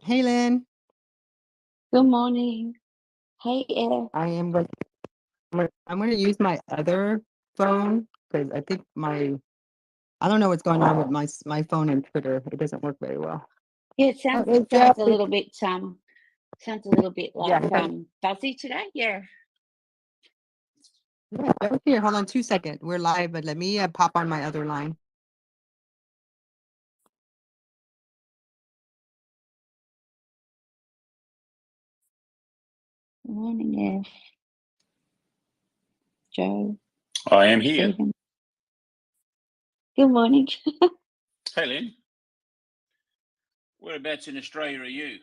Hey, Lynn. Good morning. Hey, Ed. I am going. I'm going to use my other phone because I think I don't know what's going on with my phone and Twitter. It doesn't work very well. Yeah, it Oh, sounds hey, Joe. sounds a little bit sounds a little bit Yeah, like fuzzy today. Yeah. yeah. Joe's here. Hold on 2 seconds. We're live, but let me pop on my other line. Good morning, Ed. Joe. I am here. Stephen. Good morning. Hey, Lynne. Whereabouts in Australia are you?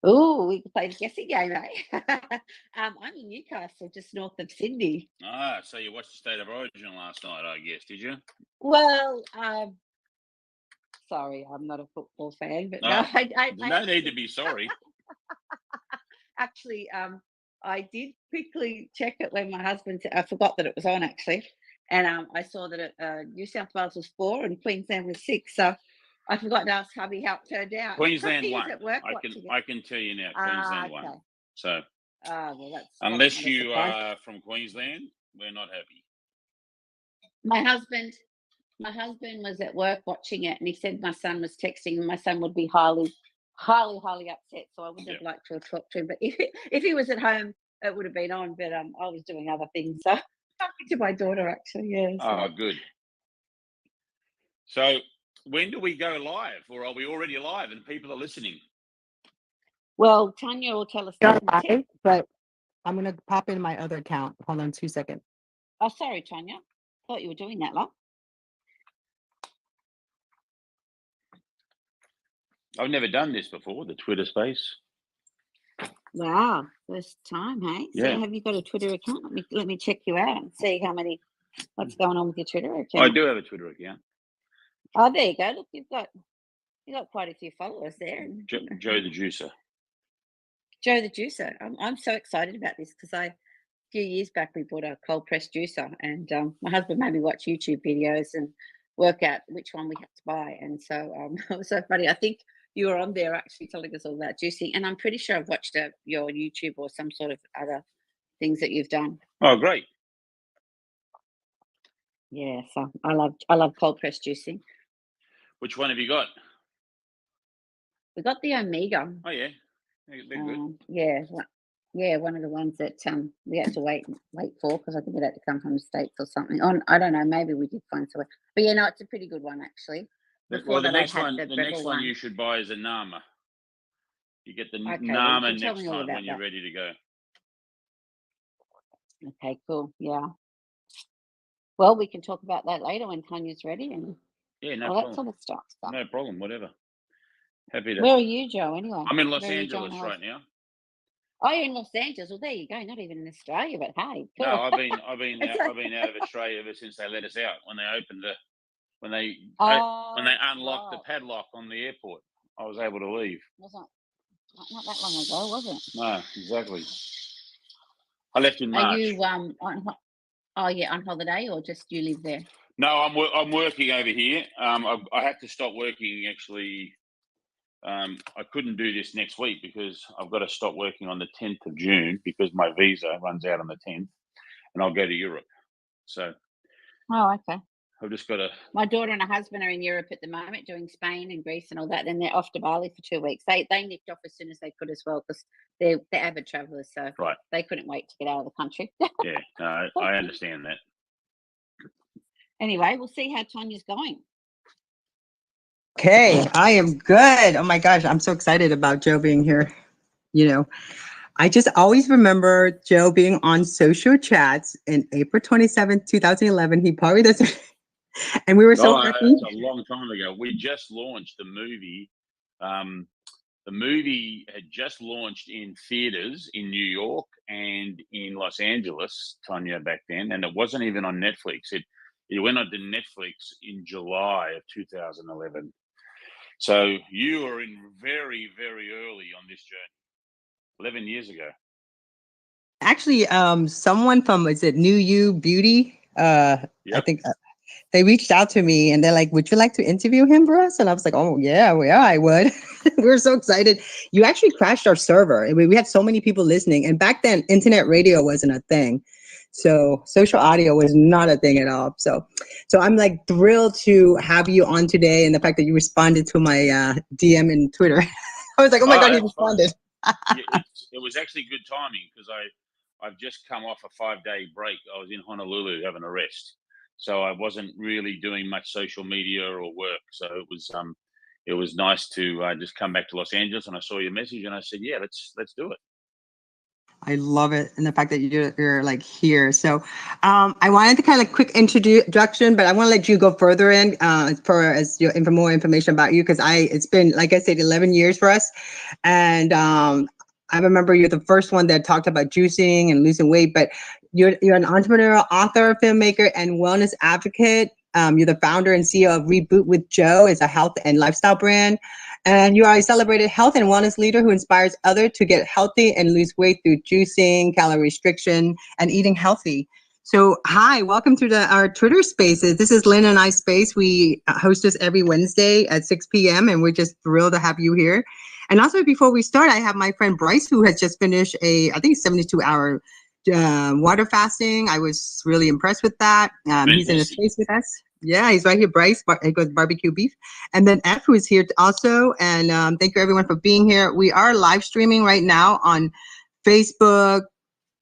Oh, we can play the guessing game, eh? I'm in Newcastle, just north of Sydney. Ah, so you watched the State of Origin last night, I guess, did you? Well, sorry, I'm not a football fan, but no, no need to be sorry. Actually, I did quickly check it when my husband I forgot that it was on actually, and I saw that New South Wales was 4 and Queensland was 6. So I forgot to ask hubby how it turned out. Queensland He was won. at work watching it. I can tell you now, Queensland Okay. won. So well, that's unless not a you surprise. are from Queensland, we're not happy. My husband was at work watching it, and he said my son was texting, and my son would be highly upset. So I wouldn't have liked to have talked to him. But if he was at home, it would have been on. But I was doing other things, so talking to my daughter actually. Yeah. So. Oh, good. So when do we go live, or are we already live and people are listening? Well, Tonya will tell us Yeah, that. but I'm going to pop in my other account. Hold on 2 seconds. Oh, sorry, Tonya. Thought you were doing that, love. I've never done this before, the Twitter space. Wow, first time, hey? Yeah. So have you got a Twitter account? Let me check you out and see what's going on with your Twitter account. I do have a Twitter account. Oh, there you go. Look, you've got quite a few followers there. Joe the Juicer. Joe the Juicer. I'm so excited about this because a few years back we bought a cold pressed juicer, and my husband made me watch YouTube videos and work out which one we had to buy. And so it was so funny. I think you were on there actually telling us all about juicing, and I'm pretty sure I've watched your YouTube or some sort of other things that you've done. Oh, great. Yeah, so I love cold pressed juicing. Which one have you got? We got the Omega. Oh yeah, they're good. Yeah, one of the ones that we had to wait for because I think it had to come from the States or something. I don't know, maybe we did find somewhere. But yeah, no, it's a pretty good one actually. Well, the next one you should buy is a Nama. You get the Nama next time when you're ready to go. Okay, cool. Yeah. Well, we can talk about that later when Tanya's ready and no all problem. that sort of stuff. No problem. Whatever. Happy to. Where are you, Joe? Anyway, I'm in Los Angeles right now. Oh, you're in Los Angeles. Well, there you go. Not even in Australia, but hey, cool. No, I've been out of Australia ever since they let us out when they opened when they unlocked the padlock on the airport. I was able to leave. Wasn't not that long ago, was it? No, exactly. I left in March. Are you on holiday or just you live there? No, I'm working over here. I had to stop working actually. I couldn't do this next week because I've got to stop working on the 10th of June because my visa runs out on the 10th, and I'll go to Europe. So. Oh, okay. I've just got to. My daughter and her husband are in Europe at the moment, doing Spain and Greece and all that. Then they're off to Bali for 2 weeks. They nipped off as soon as they could as well because they're avid travellers, so they couldn't wait to get out of the country. Yeah, no, I understand that. Anyway, we'll see how Tonya's going. Okay, I am good. Oh my gosh, I'm so excited about Joe being here. I just always remember Joe being on social chats in April 27th, 2011. He probably doesn't. And we were so happy. That's a long time ago. We just launched the movie. The movie had just launched in theaters in New York and in Los Angeles, Tonya, back then. And it wasn't even on Netflix. It went on to Netflix in July of 2011. So you were in very, very early on this journey, 11 years ago. Actually, someone from, is it New You Beauty? I think They reached out to me and they're like, would you like to interview him for us? And I was like, oh, yeah, I would. We were so excited. You actually crashed our server. I mean, we had so many people listening. And back then, internet radio wasn't a thing. So social audio was not a thing at all. So I'm like thrilled to have you on today. And the fact that you responded to my DM in Twitter. I was like, oh my God, he responded. It was actually good timing because I've just come off a 5-day break. I was in Honolulu having a rest. So I wasn't really doing much social media or work. So it was nice to just come back to Los Angeles, and I saw your message, and I said, yeah, let's do it. I love it, and the fact that you're like here. So, I wanted to kind of quick introduction, but I want to let you go further in for more information about you, because it's been, like I said, 11 years for us, and I remember you're the first one that talked about juicing and losing weight, but you're an entrepreneur, author, filmmaker, and wellness advocate. You're the founder and CEO of Reboot with Joe. It's a health and lifestyle brand. And you are a celebrated health and wellness leader who inspires others to get healthy and lose weight through juicing, calorie restriction, and eating healthy. So, hi, welcome to our Twitter Spaces. This is Lynne and I Space. We host this every Wednesday at 6 p.m. and we're just thrilled to have you here. And also, before we start, I have my friend Bryce, who has just finished I think 72-hour water fasting. I was really impressed with that. He's in a space with us. Yeah, he's right here. Bryce, he goes barbecue beef. And then F, who is here also. And thank you everyone for being here. We are live streaming right now on Facebook,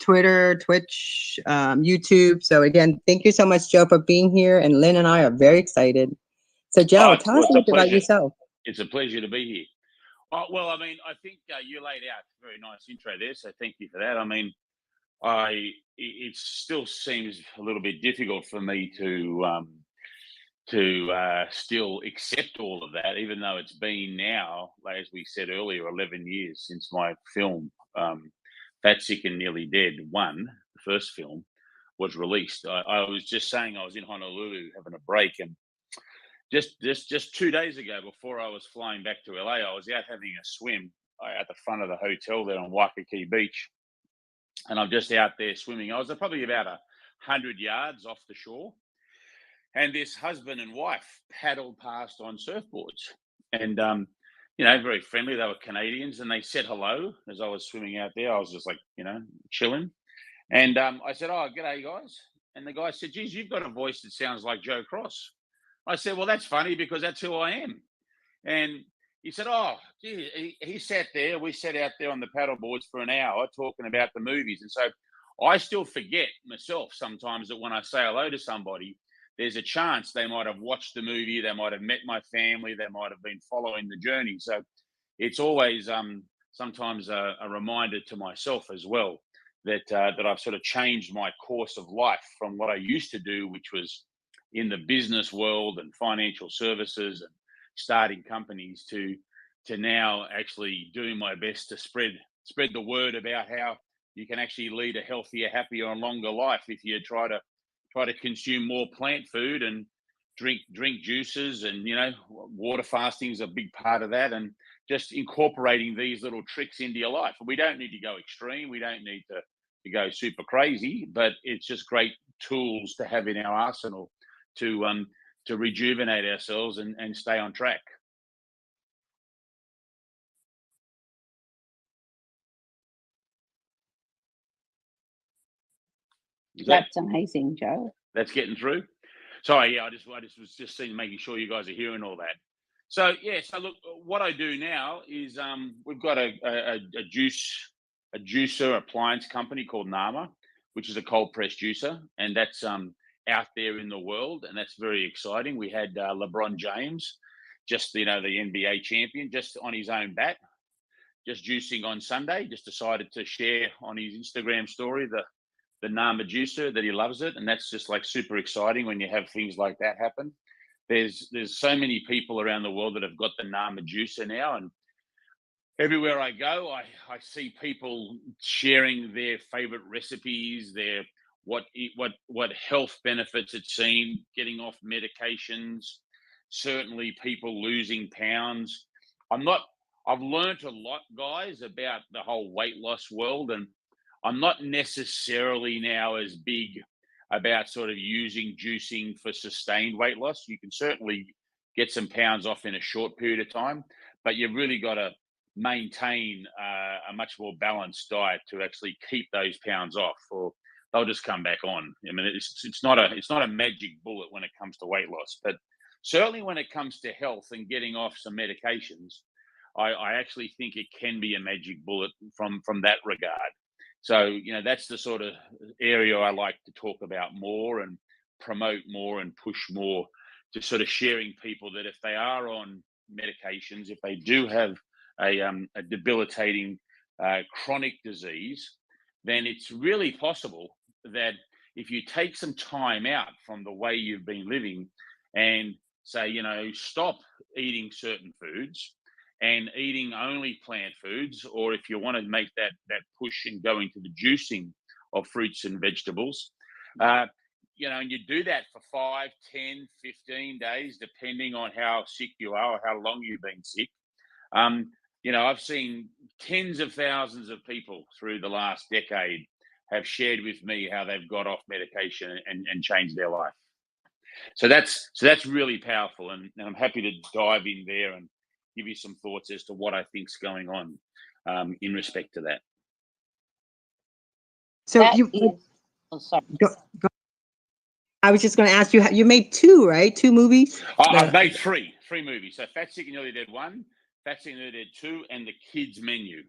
Twitter, Twitch, YouTube. So again, thank you so much, Joe, for being here. And Lynne and I are very excited. So Joe, tell us a little bit about yourself. It's a pleasure to be here. Well, I mean, I think you laid out a very nice intro there, so thank you for that. I mean, it still seems a little bit difficult for me to still accept all of that, even though it's been now, as we said earlier, 11 years since my film, Fat, Sick and Nearly Dead 1, the first film, was released. I was just saying I was in Honolulu having a break, and just 2 days ago, before I was flying back to LA, I was out having a swim at the front of the hotel there on Waikiki Beach. And I'm just out there swimming. I was probably about 100 yards off the shore. And this husband and wife paddled past on surfboards. And, very friendly. They were Canadians, and they said hello as I was swimming out there. I was just like, chilling. And I said, oh, g'day, guys. And the guy said, geez, you've got a voice that sounds like Joe Cross. I said, well, that's funny because that's who I am. And he said, oh, gee, he sat there. We sat out there on the paddle boards for an hour talking about the movies. And so I still forget myself sometimes that when I say hello to somebody, there's a chance they might have watched the movie, they might have met my family, they might have been following the journey. So it's always sometimes a reminder to myself as well that I've sort of changed my course of life from what I used to do, which was in the business world and financial services and starting companies, to now actually doing my best to spread the word about how you can actually lead a healthier, happier, and longer life if you try to consume more plant food and drink juices, and water fasting is a big part of that, and just incorporating these little tricks into your life. We don't need to go extreme, we don't need to go super crazy, but it's just great tools to have in our arsenal to rejuvenate ourselves and stay on track. That's amazing, Joe. That's getting through. Sorry, yeah, I just was just making sure you guys are hearing all that. So yeah, so look, what I do now is we've got a juicer appliance company called Nama, which is a cold press juicer, and that's out there in the world, and that's very exciting. We had LeBron James, just the NBA champion, just on his own bat, just juicing on Sunday. Just decided to share on his Instagram story the Nama juicer, that he loves it, and that's just like super exciting when you have things like that happen. There's so many people around the world that have got the Nama juicer now, and everywhere I go, I see people sharing their favorite recipes, their what health benefits it's seen, getting off medications, certainly people losing pounds. I've learned a lot, guys, about the whole weight loss world, and I'm not necessarily now as big about sort of using juicing for sustained weight loss. You can certainly get some pounds off in a short period of time, but you've really got to maintain a much more balanced diet to actually keep those pounds off, or they'll just come back on. I mean, it's not a magic bullet when it comes to weight loss, but certainly when it comes to health and getting off some medications, I actually think it can be a magic bullet from that regard. So, you know, that's the sort of area I like to talk about more and promote more and push more, to sort of sharing people that if they are on medications, if they do have a debilitating chronic disease, then it's really possible that if you take some time out from the way you've been living and say, you know, stop eating certain foods and eating only plant foods, or if you want to make that push and go into the juicing of fruits and vegetables, you know, and you do that for 5, 10, 15 days, depending on how sick you are or how long you've been sick. You know, I've seen tens of thousands of people through the last decade have shared with me how they've got off medication and changed their life. So that's really powerful, and I'm happy to dive in there and give you some thoughts as to what I think's going on in respect to that. So That you, is, oh, sorry. go, I was just going to ask you, you made 2, right? 2 movies? I've made three movies. So Fat, Sick and Nearly Dead 1, Fat, Sick and Nearly Dead 2, and The Kids Menu,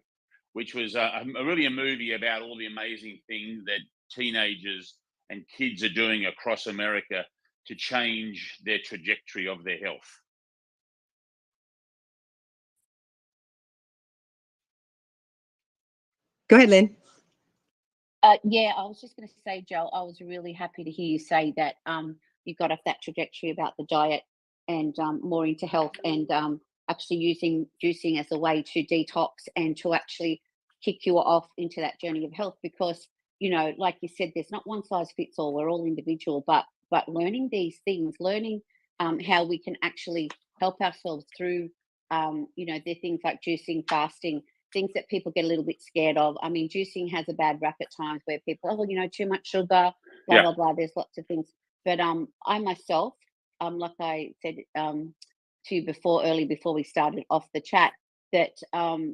which was really a movie about all the amazing things that teenagers and kids are doing across America to change their trajectory of their health. Go ahead, Lynne. Yeah, I was just going to say, Joe, I was really happy to hear you say that you got off that trajectory about the diet and more into health, and actually using juicing as a way to detox and to actually kick you off into that journey of health. Because, you know, like you said, there's not one size fits all. We're all individual, but learning these things, learning how we can actually help ourselves through, you know, the things like juicing, fasting, things that people get a little bit scared of. I mean, juicing has a bad rap at times where people, oh, well, you know, too much sugar, blah, Yeah. blah, blah. There's lots of things. But I myself, like I said to you before we started off the chat, that,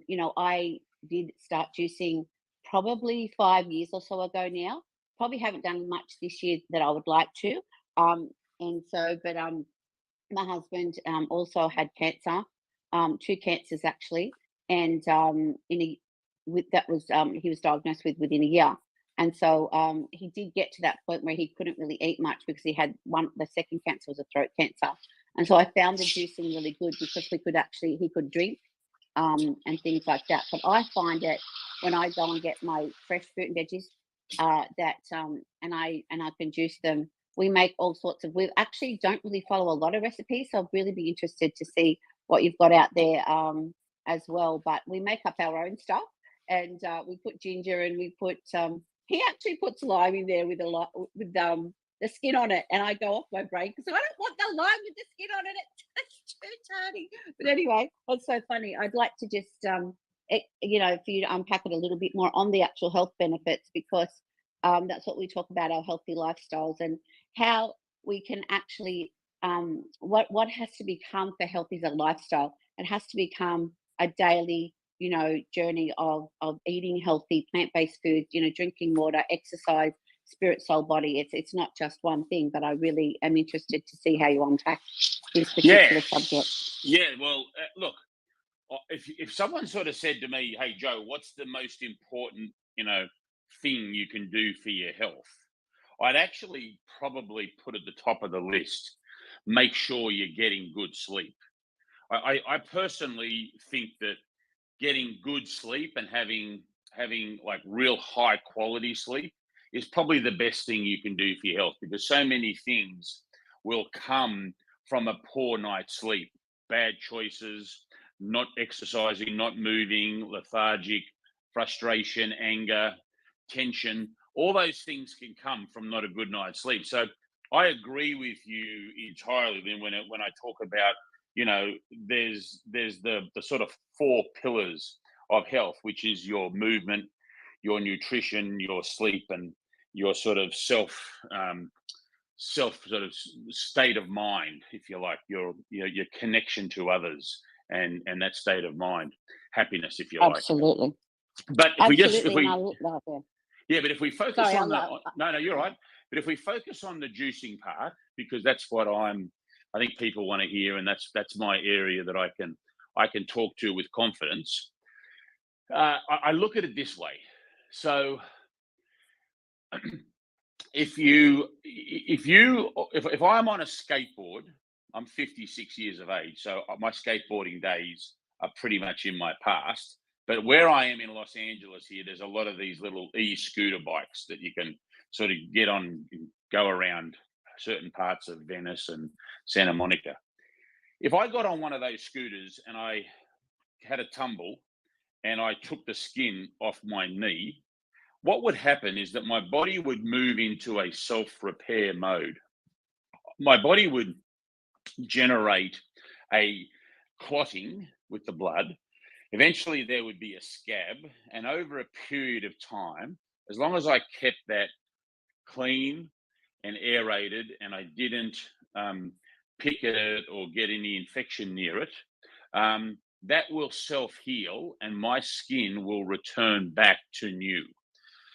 you know, I did start juicing probably 5 years or so ago now. Probably haven't done much this year that I would like to. And so, but my husband also had cancer, 2 cancers actually. And he was diagnosed with within a year, and so he did get to that point where he couldn't really eat much because he had the second cancer was a throat cancer, and so I found the juicing really good because he could drink and things like that. But I find it when I go and get my fresh fruit and veggies and I can juice them. We make all sorts of. We actually don't really follow a lot of recipes, so I'll really be interested to see what you've got out there. As well, but we make up our own stuff, and we put ginger, and we put he actually puts lime in there with the skin on it, and I go off my brain because I don't want the lime with the skin on it. It's too tardy. But anyway, it's so funny. I'd like to just you know, for you to unpack it a little bit more on the actual health benefits, because that's what we talk about, our healthy lifestyles, and how we can actually what has to become for health is a lifestyle. It has to become a daily, you know, journey of eating healthy plant-based foods, you know, drinking water, exercise, spirit, soul, body. It's not just one thing, but I really am interested to see how you unpack this particular subject. Yeah, well, look, if someone sort of said to me, hey, Joe, what's the most important, you know, thing you can do for your health? I'd actually probably put at the top of the list, make sure you're getting good sleep. I personally think that getting good sleep and having like real high quality sleep is probably the best thing you can do for your health, because so many things will come from a poor night's sleep. Bad choices, not exercising, not moving, lethargic, frustration, anger, tension. All those things can come from not a good night's sleep. So I agree with you entirely. Then when I talk about, you know, there's the sort of 4 pillars of health, which is your movement, your nutrition, your sleep, and your sort of self sort of state of mind, if you like, your connection to others, and that state of mind, happiness, if you like. Absolutely. But Absolutely. And I look like that. yeah, but if we focus Sorry, on no, you're right. But if we focus on the juicing part, because that's what I think people want to hear, and that's my area that I can talk to with confidence. I look at it this way. So if I'm on a skateboard, I'm 56 years of age, so my skateboarding days are pretty much in my past. But where I am in Los Angeles here, there's a lot of these little e-scooter bikes that you can sort of get on and go around certain parts of Venice and Santa Monica. If I got on one of those scooters and I had a tumble and I took the skin off my knee, what would happen is that my body would move into a self-repair mode. My body would generate a clotting with the blood. Eventually, there would be a scab, and over a period of time, as long as I kept that clean and aerated, and I didn't pick at it or get any infection near it, that will self-heal, and my skin will return back to new.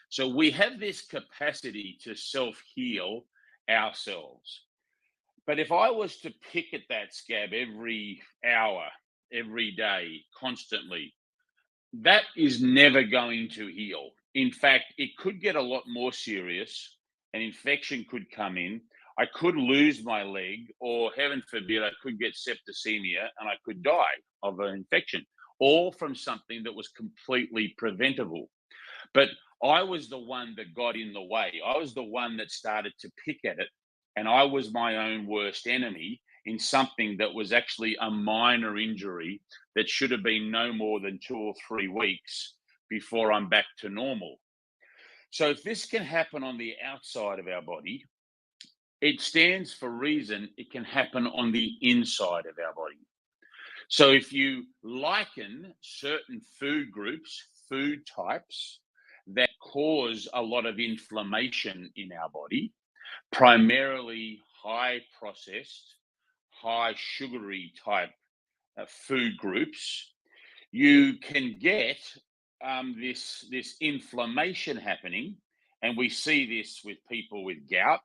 So we have this capacity to self-heal ourselves. But if I was to pick at that scab every hour, every day, constantly, that is never going to heal. In fact, it could get a lot more serious. An infection could come in. I could lose my leg, or heaven forbid, I could get septicemia and I could die of an infection, all from something that was completely preventable. But I was the one that got in the way. I was the one that started to pick at it, and I was my own worst enemy in something that was actually a minor injury that should have been no more than 2 or 3 weeks before I'm back to normal. So if this can happen on the outside of our body, it stands for reason it can happen on the inside of our body. So if you liken certain food groups, food types that cause a lot of inflammation in our body, primarily high processed, high sugary type food groups, you can get this inflammation happening. And we see this with people with gout.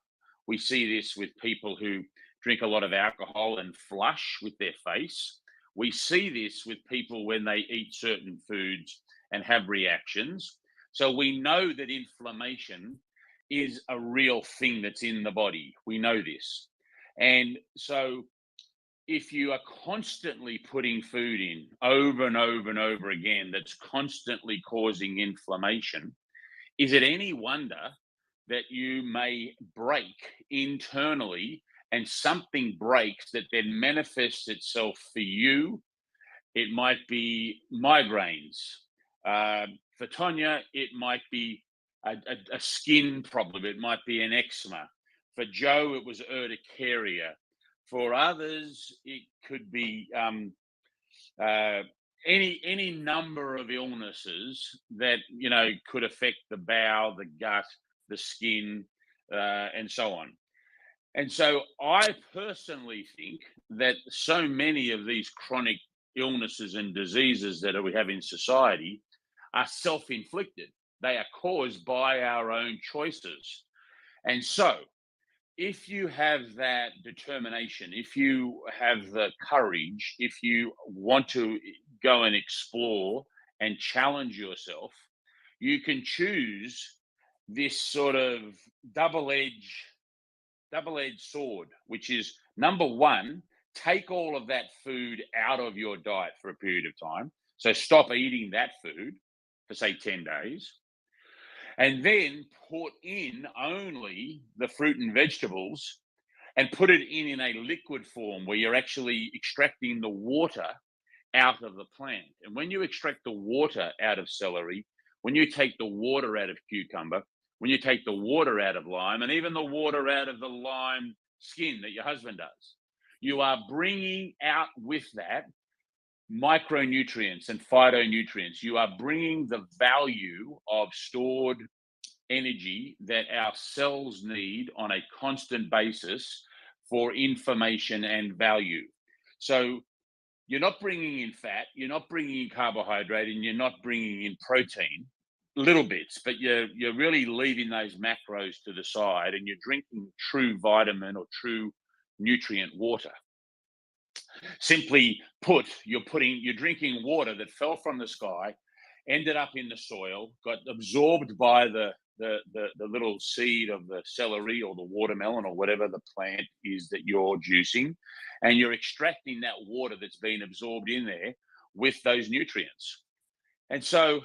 We see this with people who drink a lot of alcohol and flush with their face. We see this with people when they eat certain foods and have reactions. So we know that inflammation is a real thing that's in the body. We know this. And so if you are constantly putting food in over and over and over again, that's constantly causing inflammation, is it any wonder that you may break internally, and something breaks that then manifests itself for you? It might be migraines. For Tonya, it might be a skin problem. It might be an eczema. For Joe, it was urticaria. For others, it could be any number of illnesses that could affect the bowel, the gut, the skin, and so on. And so I personally think that so many of these chronic illnesses and diseases that we have in society are self-inflicted. They are caused by our own choices. And so if you have that determination, if you have the courage, if you want to go and explore and challenge yourself, you can choose this sort of double-edged sword, which is, number one, take all of that food out of your diet for a period of time. So stop eating that food for, say, 10 days. And then put in only the fruit and vegetables, and put it in a liquid form where you're actually extracting the water out of the plant. And when you extract the water out of celery, when you take the water out of cucumber, when you take the water out of lime, and even the water out of the lime skin that your husband does, you are bringing out with that micronutrients and phytonutrients. You are bringing the value of stored energy that our cells need on a constant basis for information and value. So you're not bringing in fat, you're not bringing in carbohydrate, and you're not bringing in protein, little bits, but you're really leaving those macros to the side, and you're drinking true vitamin or true nutrient water. Simply put, you're drinking water that fell from the sky, ended up in the soil, got absorbed by the little seed of the celery or the watermelon or whatever the plant is that you're juicing, and you're extracting that water that's been absorbed in there with those nutrients. And so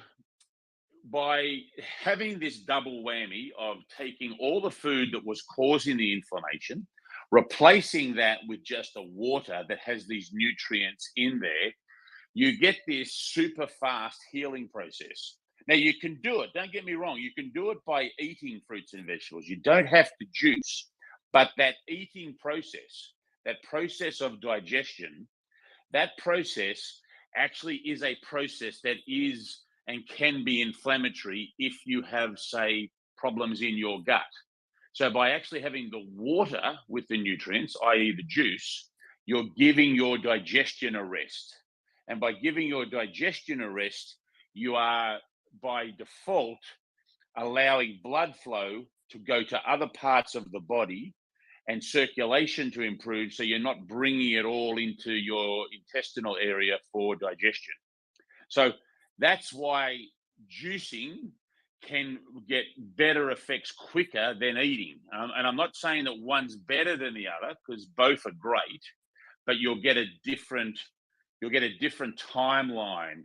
by having this double whammy of taking all the food that was causing the inflammation, replacing that with just a water that has these nutrients in there, you get this super fast healing process. Now, you can do it, don't get me wrong, you can do it by eating fruits and vegetables. You don't have to juice, but that eating process, that process of digestion, that process actually is a process that is and can be inflammatory if you have, say, problems in your gut. So by actually having the water with the nutrients, i.e. the juice, you're giving your digestion a rest. And by giving your digestion a rest, you are by default allowing blood flow to go to other parts of the body and circulation to improve, so you're not bringing it all into your intestinal area for digestion. So that's why juicing can get better effects quicker than eating. And I'm not saying that one's better than the other, because both are great, but you'll get a different timeline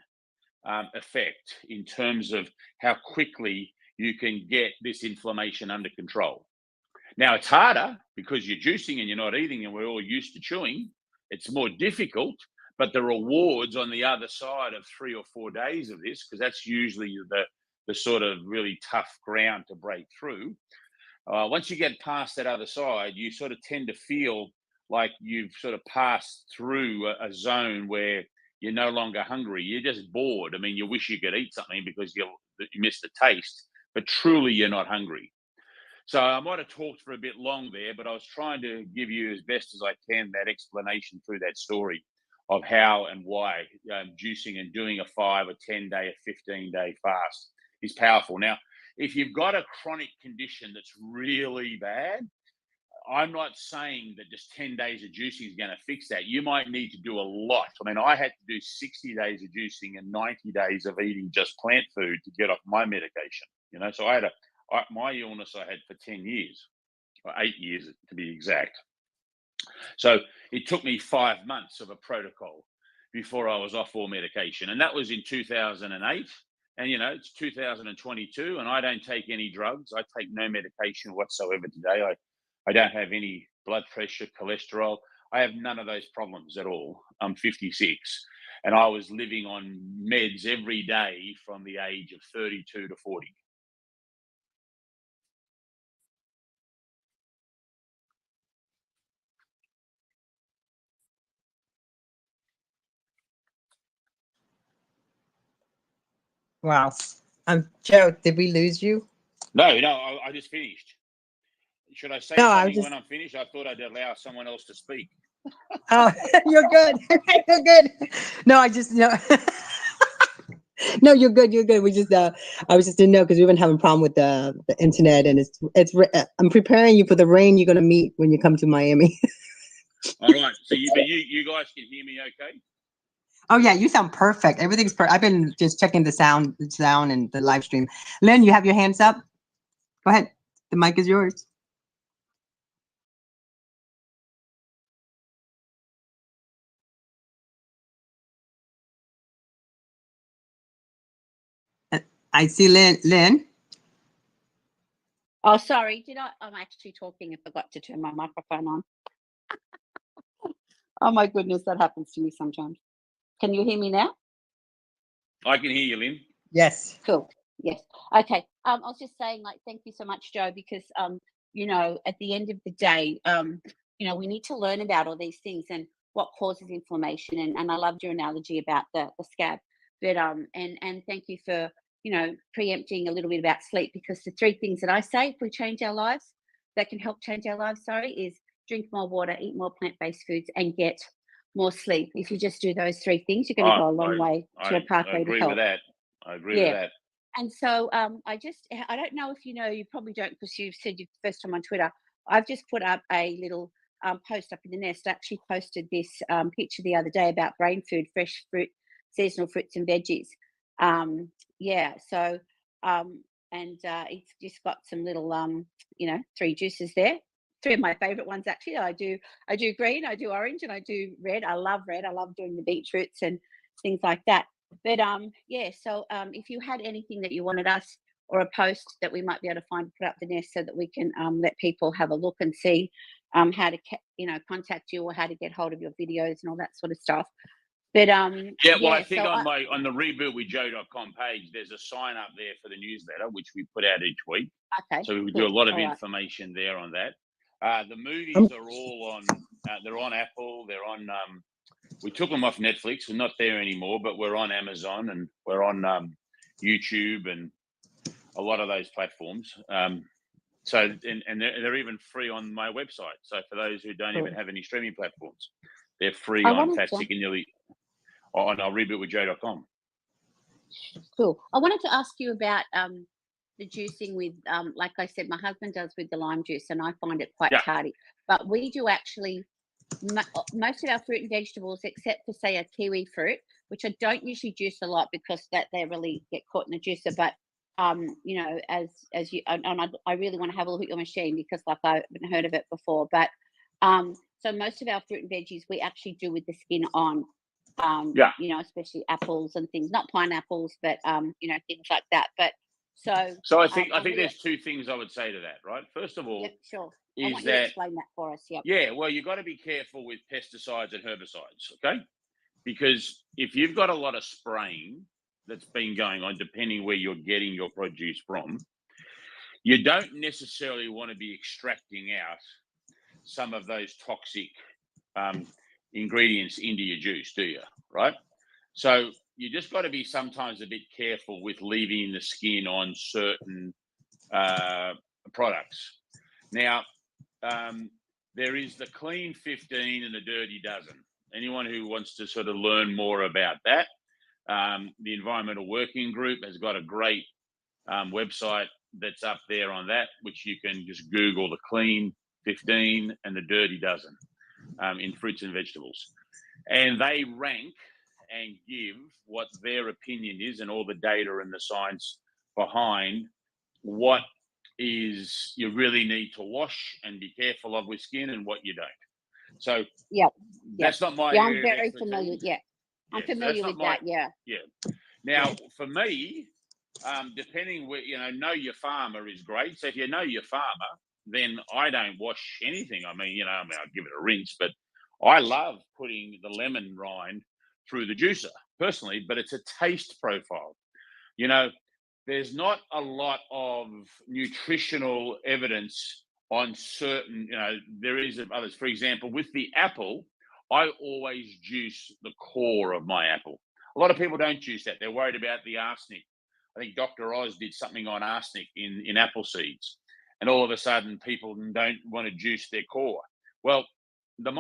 effect in terms of how quickly you can get this inflammation under control. Now, it's harder because you're juicing and you're not eating, and we're all used to chewing. It's more difficult, but the rewards on the other side of 3 or 4 days of this, because that's usually the sort of really tough ground to break through. Once you get past that other side, you sort of tend to feel like you've sort of passed through a zone where you're no longer hungry. You're just bored. I mean, you wish you could eat something because you missed the taste, but truly you're not hungry. So I might have talked for a bit long there, but I was trying to give you as best as I can that explanation through that story of how and why juicing and doing a 5 or 10 day, a 15-day fast is powerful. Now, if you've got a chronic condition that's really bad, I'm not saying that just 10 days of juicing is going to fix that. You might need to do a lot. I mean, I had to do 60 days of juicing and 90 days of eating just plant food to get off my medication. So I had my illness I had for 10 years, or 8 years to be exact. So it took me 5 months of a protocol before I was off all medication. And that was in 2008. And, it's 2022 and I don't take any drugs. I take no medication whatsoever today. I don't have any blood pressure, cholesterol. I have none of those problems at all. I'm 56 and I was living on meds every day from the age of 32 to 40. Wow. Joe, did we lose you? No, I just finished. Should I say something when I'm finished? I thought I'd allow someone else to speak. Oh, you're good. You're good. No, no, you're good. You're good. We just, I was just didn't know because we've been having a problem with the internet, and I'm preparing you for the rain you're going to meet when you come to Miami. All right. So you guys can hear me okay? Oh yeah, you sound perfect. Everything's perfect. I've been just checking the sound and the live stream. Lynne, you have your hands up. Go ahead. The mic is yours. I see Lynne. Oh, sorry. I'm actually talking and forgot to turn my microphone on. Oh my goodness, that happens to me sometimes. Can you hear me now? I can hear you, Lynne. Yes. Cool. Yes. Okay. I was just saying, thank you so much, Joe, because at the end of the day, we need to learn about all these things and what causes inflammation. And I loved your analogy about the scab. But and thank you for preempting a little bit about sleep, because the 3 things that I say if we change our lives, that can help change our lives, is drink more water, eat more plant-based foods, and get more sleep. If you just do those 3 things, you're going to go a long way to a pathway to health. I agree with that. And so I don't know if you probably don't, because you've said you're the first time on Twitter. I've just put up a little post up in the nest. I actually posted this picture the other day about brain food, fresh fruit, seasonal fruits and veggies. It's just got some little 3 juices there. 3 of my favorite ones, actually. I do green, I do orange, and I do red. I love red. I love doing the beetroots and things like that. But if you had anything that you wanted us, or a post that we might be able to find, put up the nest, so that we can let people have a look and see how to contact you, or how to get hold of your videos and all that sort of stuff. But I think on the rebootwithjoe.com page, there's a sign up there for the newsletter, which we put out each week. Okay. So we do a lot of information there on that. The movies are all on. They're on Apple. They're on. We took them off Netflix. We're not there anymore, but we're on Amazon, and we're on YouTube and a lot of those platforms. So they're even free on my website. So for those who don't even have any streaming platforms, they're free on Fat, Sick and Nearly on rebootwithjoe.com. Cool. I wanted to ask you about the juicing with, like I said, my husband does with the lime juice, and I find it quite tardy. But we do actually most of our fruit and vegetables, except for, say, a kiwi fruit, which I don't usually juice a lot because they really get caught in the juicer. But as you, and I really want to have a look at your machine, because like I haven't heard of it before. But so most of our fruit and veggies we actually do with the skin on. Especially apples and things, not pineapples, but things like that. But so I think there's 2 things I would say to that, right? First of all, sure. I want you to explain that for us. Well, you've got to be careful with pesticides and herbicides, okay? Because if you've got a lot of spraying that's been going on, depending where you're getting your produce from, you don't necessarily want to be extracting out some of those toxic ingredients into your juice, do you? Right? So you just got to be sometimes a bit careful with leaving the skin on certain products. Now, there is the Clean 15 and the Dirty Dozen. Anyone who wants to sort of learn more about that, the Environmental Working Group has got a great website that's up there on that, which you can just Google the Clean 15 and the Dirty Dozen in fruits and vegetables. And they rank and give what their opinion is and all the data and the science behind what is you really need to wash and be careful of with skin and what you don't. So that's not my I'm very familiar. I'm familiar with that. Now for me, depending where know your farmer is great. So if you know your farmer, then I don't wash anything. I mean, I'll give it a rinse, but I love putting the lemon rind through the juicer personally, but it's a taste profile. There's not a lot of nutritional evidence on certain, there is others. For example, with the apple, I always juice the core of my apple. A lot of people don't juice that. They're worried about the arsenic. I think Dr. Oz did something on arsenic in apple seeds. And all of a sudden, people don't want to juice their core. Well, the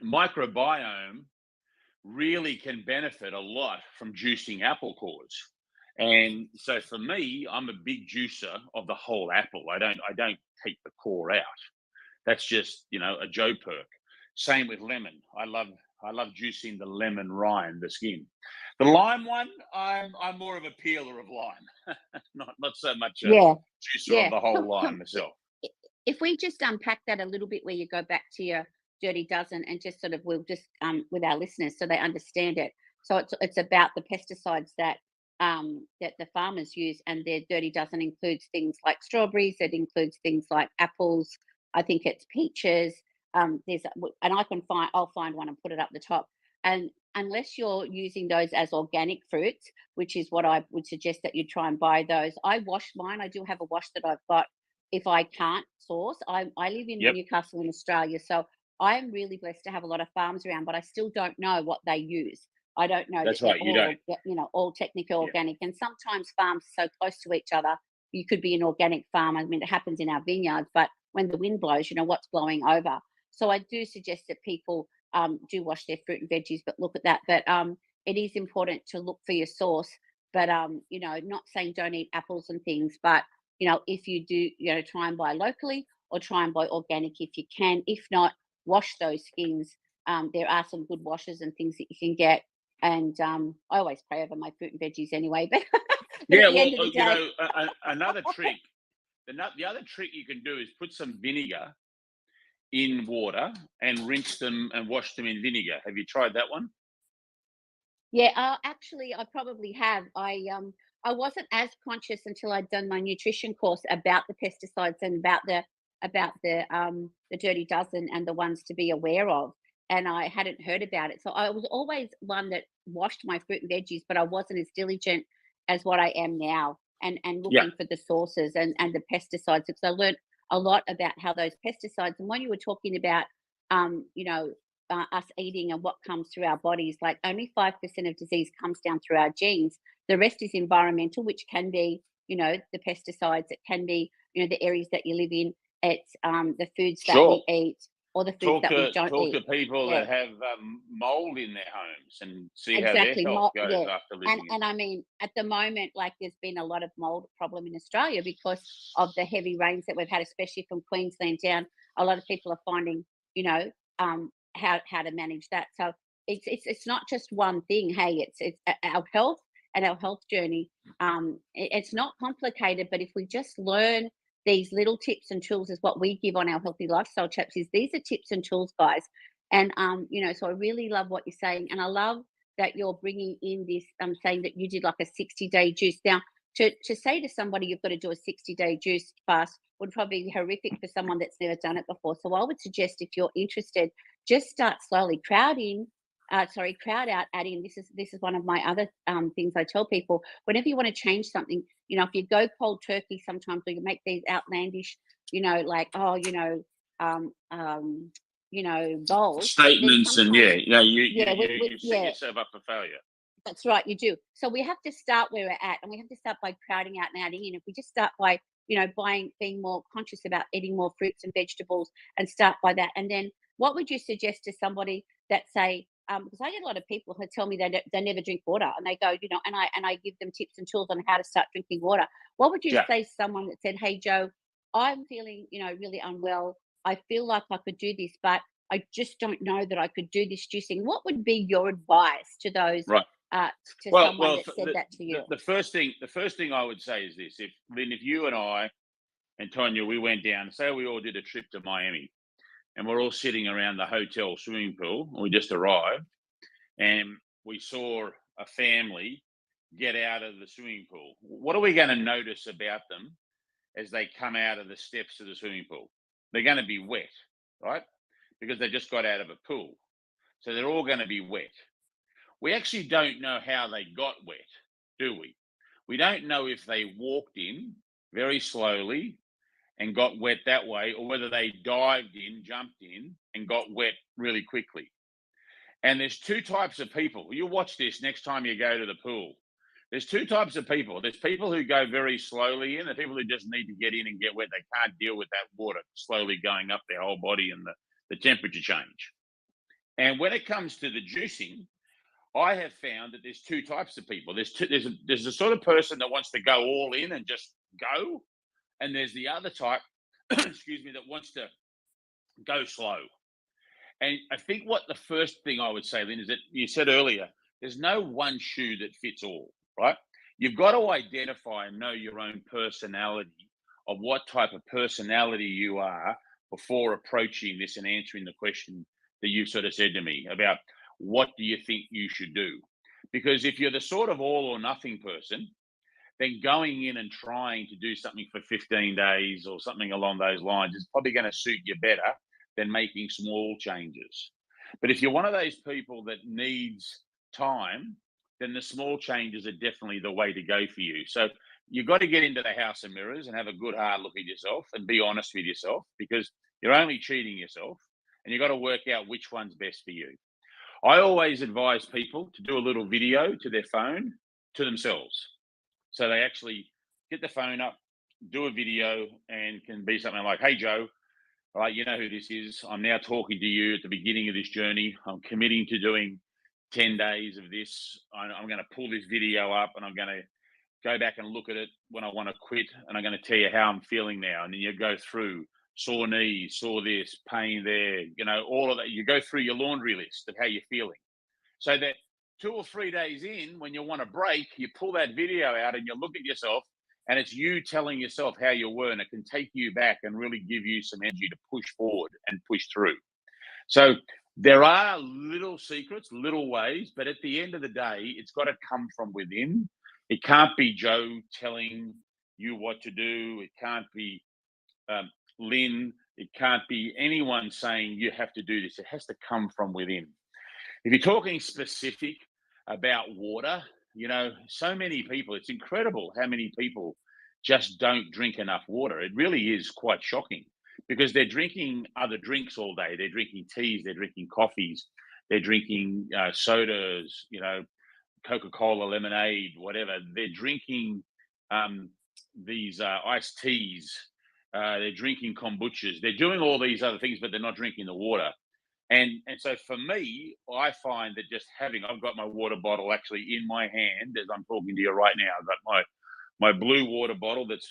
microbiome really can benefit a lot from juicing apple cores. And so for me, I'm a big juicer of the whole apple. I don't take the core out. That's just, a Joe perk. Same with lemon. I love juicing the lemon rind, the skin. The lime one, I'm more of a peeler of lime, not so much a juicer of the whole lime myself. If we just unpack that a little bit, where you go back to your Dirty Dozen, and just sort of with our listeners so they understand it. So it's about the pesticides that the farmers use, and their Dirty Dozen includes things like strawberries. It includes things like apples. I think it's peaches. I'll find one and put it up the top. And unless you're using those as organic fruits, which is what I would suggest that you try and buy those. I wash mine. I do have a wash that I've got if I can't source. I live in Newcastle in Australia, so I'm really blessed to have a lot of farms around, but I still don't know what they use. I don't know That's that they're right. You all, don't. you know, all technically Yeah. organic. And sometimes farms are so close to each other, you could be an organic farm. I mean, it happens in our vineyards, but when the wind blows, you know what's blowing over. So I do suggest that people do wash their fruit and veggies, but look at that. But it is important to look for your source. But you know, not saying don't eat apples and things, but you know, if you do, you know, try and buy locally or try and buy organic if you can. If not, wash those skins. There are some good washes and things that you can get. And I always pray over my fruit and veggies anyway. But, but Yeah. at the Well, end of the you day, know, another trick. The other trick you can do is put some vinegar in water and rinse them and wash them in vinegar. Have you tried that one? yeah, actually, I probably have. I wasn't as conscious until I'd done my nutrition course about the pesticides and about the dirty dozen and the ones to be aware of. And I hadn't heard about it, so I was always one that washed my fruit and veggies, but I wasn't as diligent as what I am now, and Yeah. looking for the sources and the pesticides, because I learned a lot about how those pesticides. And when you were talking about, you know, us eating and what comes through our bodies, like only 5% of disease comes down through our genes. The rest is environmental, which can be, you know, the pesticides. It can be, you know, the areas that you live in. It's the foods that Sure. we eat or the foods that we don't Talk eat. to people Yeah, that have mold in their homes and see how their exactly. health goes Yeah, after living in and them. I mean, at the moment, like there's been a lot of mold problem in Australia because of the heavy rains that we've had, especially from Queensland down. A lot of people are finding, you know, how to manage that. So it's not just one thing. Hey, it's our health and our health journey. It's not complicated, but if we just learn these little tips and tools, is what we give on our healthy lifestyle chaps. Is these are tips and tools, guys. And you know, so I really love what you're saying, and I love that you're bringing in this. Saying that you did like a 60-day juice. Now, to say to somebody you've got to do a 60-day juice fast would probably be horrific for someone that's never done it before. So I would suggest, if you're interested, just start slowly. Crowd out, add in. This is one of my other things I tell people. Whenever you want to change something, you know, if you go cold turkey, sometimes we can make these outlandish, you know, like, oh, um, um, goals. Then Statements and sometimes, yeah, yeah, you set yourself up for failure. that's right, you do. So we have to start where we're at, and we have to start by crowding out and adding in. If we just start by, you know, being more conscious about eating more fruits and vegetables, and start by that, and then what would you suggest to somebody that say, because I get a lot of people who tell me they never drink water, and they go, you know, and I give them tips and tools on how to start drinking water. What would you Yeah. say to someone that said, hey Joe, I'm feeling, you know, really unwell. I feel like I could do this, but I just don't know that I could do this juicing. What would be your advice to those? Right. To Well, someone that said that to you? the first thing I would say is this: Lynne, if you and I and Tonya, we went down, say we all did a trip to Miami, and we're all sitting around the hotel swimming pool. We just arrived, and we saw a family get out of the swimming pool. What are we going to notice about them as they come out of the steps of the swimming pool? They're going to be wet, right? Because they just got out of a pool. So they're all going to be wet. We actually don't know how they got wet, do we? We don't know if they walked in very slowly and got wet that way, or whether they dived in, jumped in, and got wet really quickly. And there's two types of people. You watch this next time you go to the pool. There's two types of people. There's people who go very slowly in, and people who just need to get in and get wet. They can't deal with that water slowly going up their whole body and the temperature change. And when it comes to the juicing, I have found that there's two types of people. There's the sort of person that wants to go all in and just go, and there's the other type, excuse me, that wants to go slow. And I think what the first thing I would say, Lynne, is that you said earlier, there's no one shoe that fits all, right? You've got to identify and know your own personality, of what type of personality you are, before approaching this and answering the question that you sort of said to me about what do you think you should do? Because if you're the sort of all or nothing person, then going in and trying to do something for 15 days or something along those lines is probably going to suit you better than making small changes. But if you're one of those people that needs time, then the small changes are definitely the way to go for you. So you've got to get into the house of mirrors and have a good hard look at yourself and be honest with yourself, because you're only cheating yourself, and you've got to work out which one's best for you. I always advise people to do a little video to their phone to themselves. So they actually get the phone up, do a video, and can be something like, "Hey, Joe, all right, you know who this is. I'm now talking to you at the beginning of this journey. I'm committing to doing 10 days of this. I'm going to pull this video up and I'm going to go back and look at it when I want to quit. And I'm going to tell you how I'm feeling now." And then you go through sore knees, sore this, pain there, all of that. You go through your laundry list of how you're feeling. So that 2 or 3 days in, when you want a break, you pull that video out and you look at yourself, and it's you telling yourself how you were, and it can take you back and really give you some energy to push forward and push through. So there are little secrets, little ways, but at the end of the day, it's got to come from within. It can't be Joe telling you what to do. It can't be Lynne. It can't be anyone saying you have to do this. It has to come from within. If you're talking specific about water, so many people, it's incredible how many people just don't drink enough water. It really is quite shocking, because they're drinking other drinks all day. They're drinking teas, they're drinking coffees, they're drinking sodas, Coca-Cola, lemonade, whatever. They're drinking these iced teas. They're drinking kombuchas. They're doing all these other things, but they're not drinking the water. And so for me, I find that I've got my water bottle actually in my hand as I'm talking to you right now. I've got my blue water bottle that's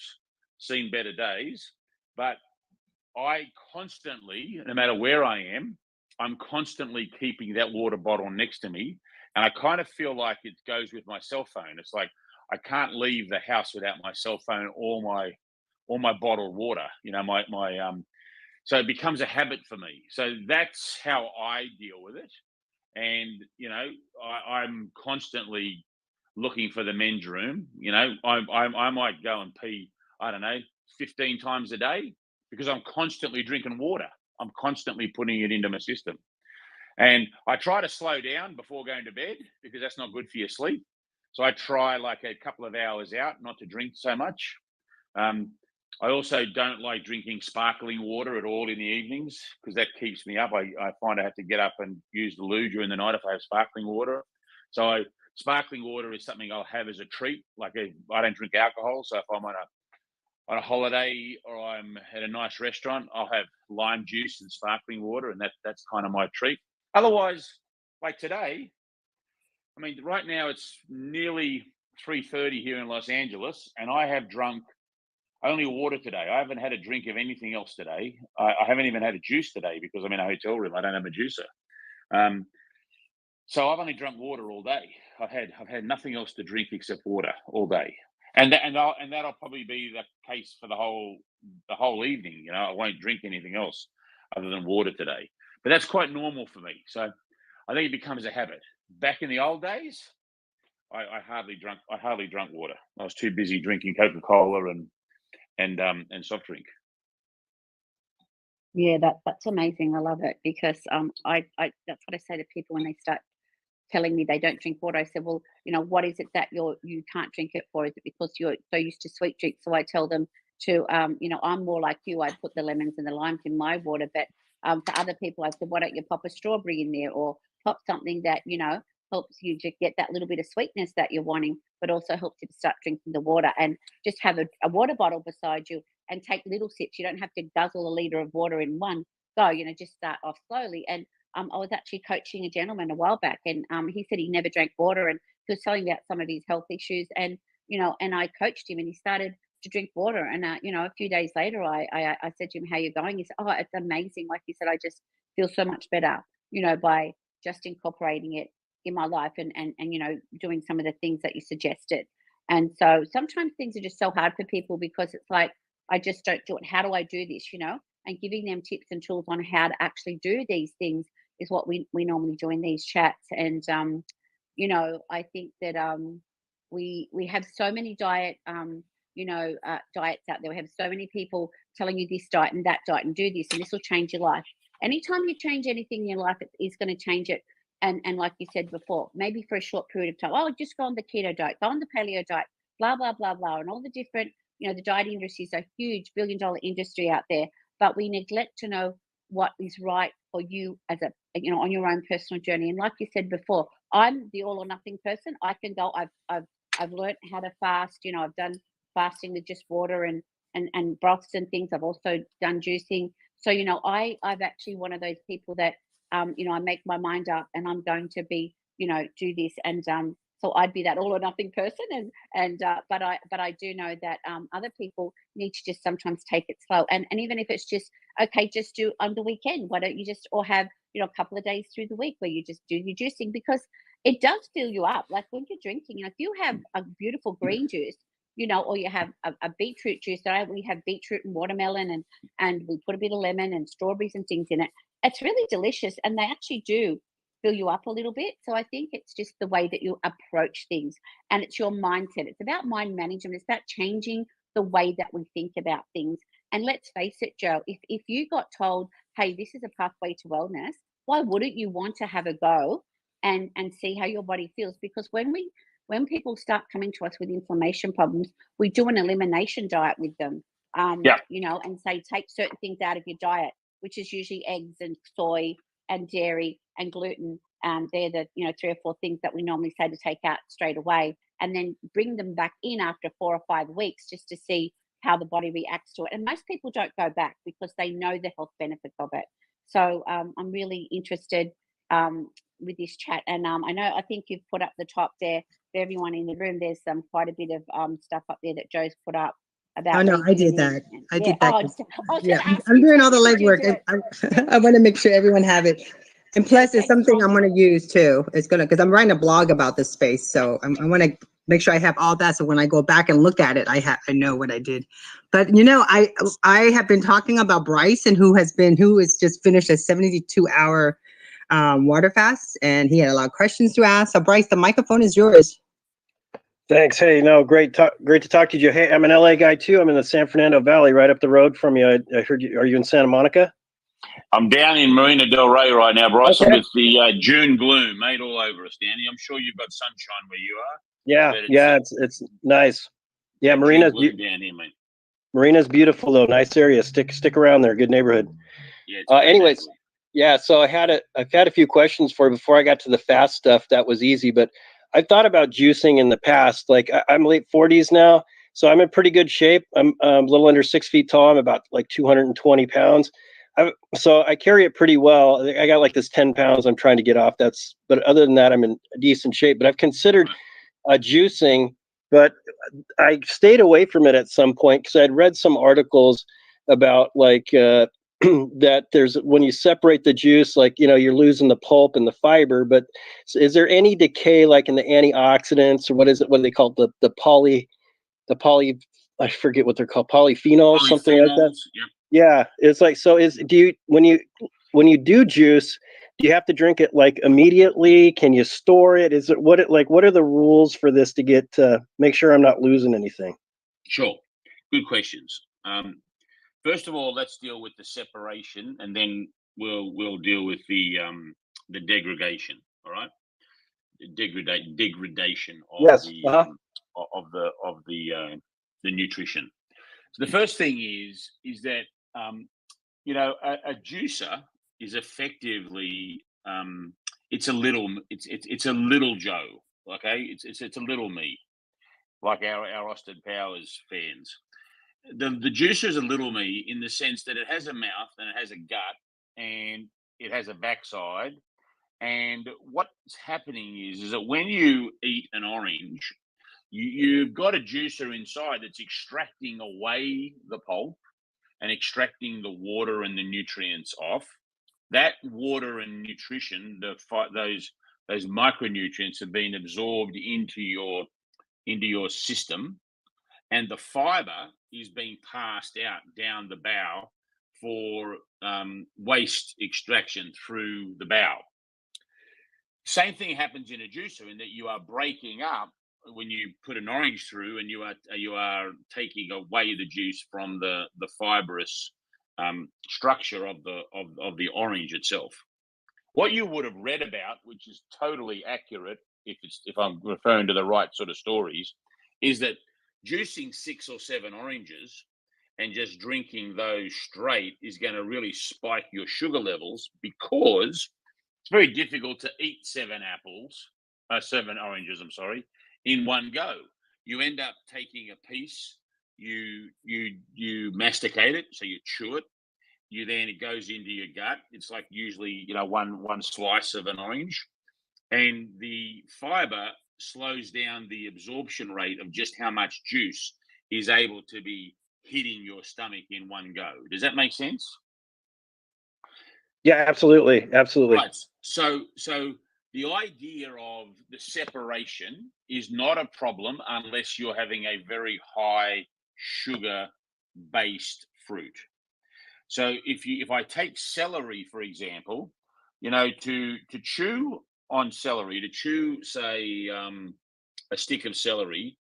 seen better days, but I constantly, no matter where I am, I'm constantly keeping that water bottle next to me. And I kind of feel like it goes with my cell phone. It's like I can't leave the house without my cell phone or my bottled water, so it becomes a habit for me. So that's how I deal with it. And, I'm constantly looking for the men's room. I might go and pee, I don't know, 15 times a day, because I'm constantly drinking water. I'm constantly putting it into my system. And I try to slow down before going to bed, because that's not good for your sleep. So I try like a couple of hours out not to drink so much. I also don't like drinking sparkling water at all in the evenings, because that keeps me up. I find I have to get up and use the loo during the night if I have sparkling water. So sparkling water is something I'll have as a treat. I don't drink alcohol, so if I'm on a holiday or I'm at a nice restaurant, I'll have lime juice and sparkling water, and that's kind of my treat. Otherwise, like today, right now it's nearly 3:30 here in Los Angeles, and I have drunk only water today. I haven't had a drink of anything else today. I haven't even had a juice today because I'm in a hotel room. I don't have a juicer. So I've only drunk water all day. I've had nothing else to drink except water all day, and that'll probably be the case for the whole evening. I won't drink anything else other than water today. But that's quite normal for me. So I think it becomes a habit. Back in the old days, I hardly drank water. I was too busy drinking Coca-Cola and soft drink. Yeah, that's amazing. I love it, because I that's what I say to people when they start telling me they don't drink water. I said, well, what is it that you can't drink it for? Is it because you're so used to sweet drinks? So I tell them to, I'm more like you. I put the lemons and the limes in my water, but for other people, I said, why don't you pop a strawberry in there, or pop something that helps you to get that little bit of sweetness that you're wanting, but also helps you to start drinking the water. And just have a water bottle beside you and take little sips. You don't have to guzzle a liter of water in one go. Just start off slowly. And I was actually coaching a gentleman a while back, and he said he never drank water, and he was telling me about some of his health issues. And and I coached him, and he started to drink water. And a few days later, I said to him, "How you going?" He said, "Oh, it's amazing." Like he said, "I just feel so much better, by just incorporating it in my life and doing some of the things that you suggested." And so sometimes things are just so hard for people, because it's like, I just don't do it. How do I do this? And giving them tips and tools on how to actually do these things is what we normally do in these chats. And I think that we have so many diets out there. We have so many people telling you this diet and that diet, and do this and this will change your life. Anytime you change anything in your life, it is going to change it. And like you said before, maybe for a short period of time, just go on the keto diet, go on the paleo diet, blah blah blah blah, and all the different, the diet industry is a huge $1 billion industry out there. But we neglect to know what is right for you as a, you know, on your own personal journey. And like you said before, I'm the all or nothing person. I can go, I've learned how to fast. You know, I've done fasting with just water and broths and things. I've also done juicing. So, you know, I've actually one of those people that, you know, I make my mind up and I'm going to be, you know, do this. And so I'd be that all or nothing person. But I do know that other people need to just sometimes take it slow. And even if it's just, okay, just do on the weekend. Why don't you just, or have, you know, a couple of days through the week where you just do your juicing, because it does fill you up. Like when you're drinking, you know, if you have a beautiful green juice, you know, or you have a beetroot juice. We have beetroot and watermelon, and we put a bit of lemon and strawberries and things in it. It's really delicious, and they actually do fill you up a little bit. So I think it's just the way that you approach things, and it's your mindset. It's about mind management. It's about changing the way that we think about things. And let's face it, Joe, if you got told, hey, this is a pathway to wellness, why wouldn't you want to have a go and see how your body feels? Because when people start coming to us with inflammation problems, we do an elimination diet with them. You know, and say take certain things out of your diet, which is usually eggs and soy and dairy and gluten. They're the, you know, 3 or 4 things that we normally say to take out straight away, and then bring them back in after 4 or 5 weeks just to see how the body reacts to it. And most people don't go back because they know the health benefits of it. So I'm really interested with this chat, and I think you've put up the top there for everyone in the room. There's quite a bit of stuff up there that Joe's put up about. Oh no, I did that. I did that. Yeah, I'm doing all the legwork. I want to make sure everyone have it. And plus, it's something I'm going to use too. It's because I'm writing a blog about this space, so I want to make sure I have all that. So when I go back and look at it, I know what I did. But you know, I have been talking about Bryce, and who has just finished a 72-hour water fast, and he had a lot of questions to ask. So Bryce, the microphone is yours. Thanks. Hey, no, great to talk to you. Hey, I'm an LA guy too. I'm in the San Fernando Valley, right up the road from you. I heard you. Are you in Santa Monica? I'm down in Marina Del Rey right now, Bryce, with the June gloom made all over us, Danny. I'm sure you've got sunshine where you are. Yeah, it's nice. Yeah, Marina's down here, mate. Marina's beautiful though. Nice area. Stick around there. Good neighborhood. Yeah. Anyways, yeah. So I've had a few questions for you before I got to the fast stuff. That was easy, but I've thought about juicing in the past. Like I'm late 40s now, so I'm in pretty good shape. I'm a little under 6 feet tall. I'm about like 220 pounds. So I carry it pretty well. I got like this 10 pounds I'm trying to get off. But other than that, I'm in decent shape. But I've considered juicing, but I stayed away from it at some point because I'd read some articles about like that there's, when you separate the juice, like, you know, you're losing the pulp and the fiber. But is there any decay like in the antioxidants, or what do they call it? The poly, I forget what they're called, polyphenols, something like that. Yeah, it's like, so when you do juice, do you have to drink it like immediately? Can you store it? What are the rules for this to make sure I'm not losing anything? Sure. Good questions. First of all, let's deal with the separation, and then we'll deal with the degradation. All right, degradation of the nutrition. So the first thing is that you know, a juicer is effectively it's a little Joe. Okay, it's a little me, like our Austin Powers fans. The juicer is a little me in the sense that it has a mouth and it has a gut and it has a backside. And what's happening is that when you eat an orange, you've got a juicer inside that's extracting away the pulp and extracting the water and the nutrients off. That water and nutrition, those micronutrients have been absorbed into your system, and the fiber is being passed out down the bowel for waste extraction through the bowel. Same thing happens in a juicer, in that you are breaking up when you put an orange through, and you are taking away the juice from the fibrous structure of the orange itself. What you would have read about, which is totally accurate, if I'm referring to the right sort of stories, is that juicing 6 or 7 oranges and just drinking those straight is going to really spike your sugar levels, because it's very difficult to eat 7 oranges, I'm sorry, in one go. You end up taking a piece, you masticate it, so you chew it. It goes into your gut. It's like usually, one slice of an orange, and the fiber slows down the absorption rate of just how much juice is able to be hitting your stomach in one go. Does that make sense? Yeah, absolutely. Absolutely. Right. So the idea of the separation is not a problem unless you're having a very high sugar based fruit. So if I take celery, for example, to chew on celery, to chew, say, a stick of celery,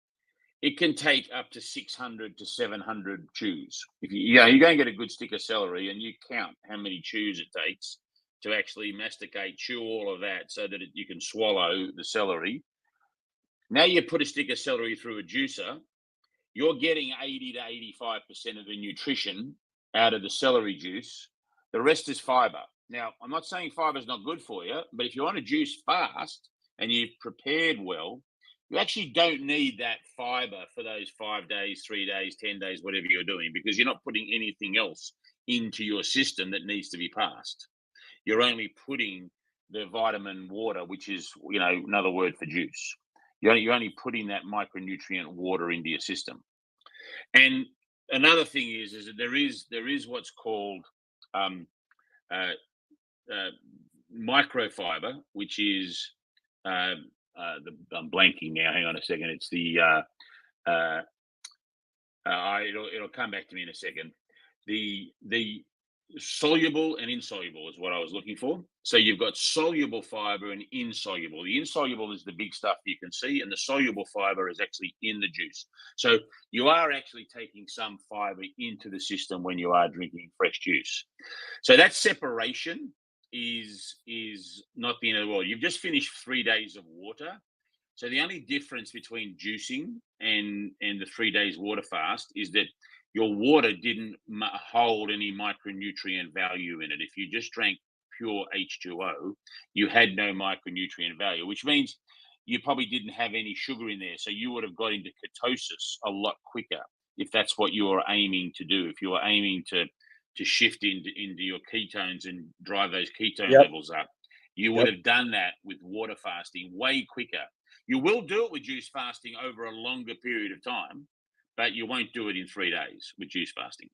it can take up to 600 to 700 chews. If you go and get a good stick of celery and you count how many chews it takes to actually masticate, chew all of that so that you can swallow the celery. Now you put a stick of celery through a juicer, you're getting 80 to 85% of the nutrition out of the celery juice. The rest is fiber. Now, I'm not saying fiber is not good for you, but if you want to juice fast and you've prepared well, you actually don't need that fiber for those 5 days, 3 days, 10 days, whatever you're doing, because you're not putting anything else into your system that needs to be passed. You're only putting the vitamin water, which is, another word for juice. You're only putting that micronutrient water into your system. And another thing is that there is what's called microfiber, which is I'm blanking now. Hang on a second. It's the it'll come back to me in a second. The soluble and insoluble is what I was looking for. So you've got soluble fiber and insoluble. The insoluble is the big stuff you can see, and the soluble fiber is actually in the juice. So you are actually taking some fiber into the system when you are drinking fresh juice. So that separation is not the end of the world. You've just finished 3 days of water. So the only difference between juicing and the 3 days water fast is that your water didn't hold any micronutrient value in it. If you just drank pure H2O, you had no micronutrient value, which means you probably didn't have any sugar in there. So you would have got into ketosis a lot quicker if that's what you were aiming to do. If you were aiming to shift into your ketones and drive those ketone levels up, you would have done that with water fasting way quicker. You will do it with juice fasting over a longer period of time, but you won't do it in 3 days with juice fasting.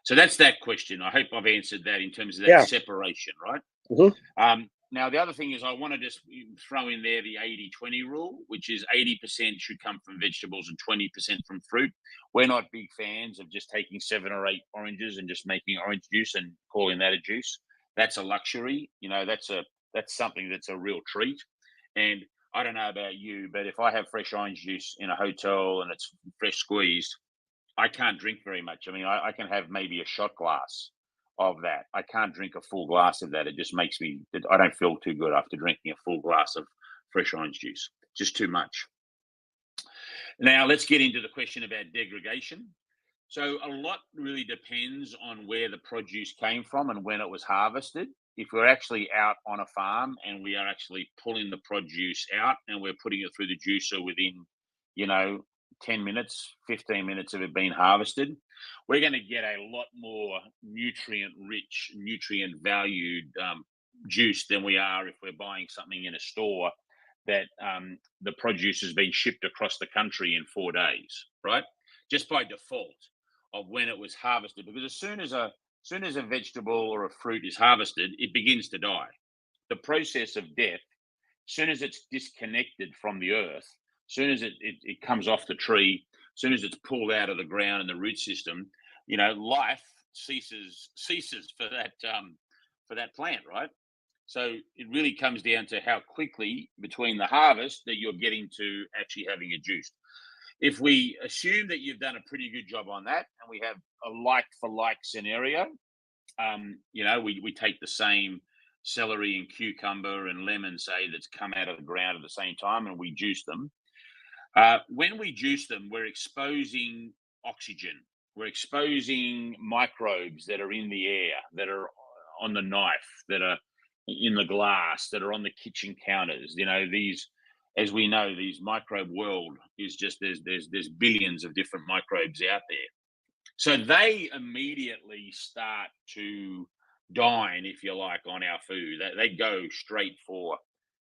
So that's that question. I hope I've answered that in terms of that separation, right? Mm-hmm. Now, the other thing is I want to just throw in there the 80-20 rule, which is 80% should come from vegetables and 20% from fruit. We're not big fans of just taking 7 or 8 oranges and just making orange juice and calling that a juice. That's a luxury. That's something that's a real treat. And I don't know about you, but if I have fresh orange juice in a hotel and it's fresh squeezed, I can't drink very much. I mean, I can have maybe a shot glass of that. I can't drink a full glass of that. It just makes me, I don't feel too good after drinking a full glass of fresh orange juice. Just too much. Now, let's get into the question about degradation. So a lot really depends on where the produce came from and when it was harvested. If we're actually out on a farm and we are actually pulling the produce out and we're putting it through the juicer within, 10 minutes, 15 minutes of it being harvested, we're going to get a lot more nutrient-rich, nutrient-valued juice than we are if we're buying something in a store that the produce has been shipped across the country in 4 days, right? Just by default of when it was harvested, because as soon as a vegetable or a fruit is harvested, it begins to die. The process of death, as soon as it's disconnected from the earth, as soon as it comes off the tree, as soon as it's pulled out of the ground and the root system, life ceases for that plant, right? So it really comes down to how quickly between the harvest that you're getting to actually having it juiced. If we assume that you've done a pretty good job on that, and we have a like for like scenario, we take the same celery and cucumber and lemon, say, that's come out of the ground at the same time, and we juice them. When we juice them, we're exposing oxygen we're exposing microbes that are in the air, that are on the knife, that are in the glass, that are on the kitchen counters. You know, these, as we know, these microbe world is just there's billions of different microbes out there. So they immediately start to dine, if you like, on our food. They go straight for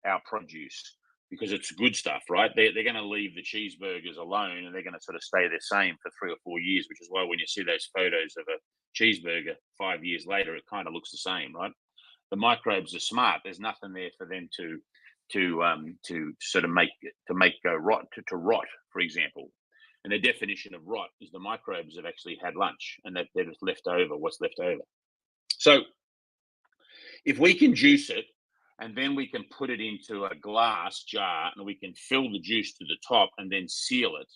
our produce because it's good stuff, right? They're going to leave the cheeseburgers alone, and they're going to sort of stay the same for 3 or 4 years, which is why when you see those photos of a cheeseburger 5 years later, it kind of looks the same, right? The microbes are smart. There's nothing there for them to sort of make go rot, to rot, for example. And the definition of rot is the microbes have actually had lunch and that they're just left over what's left over. So if we can juice it and then we can put it into a glass jar and we can fill the juice to the top and then seal it,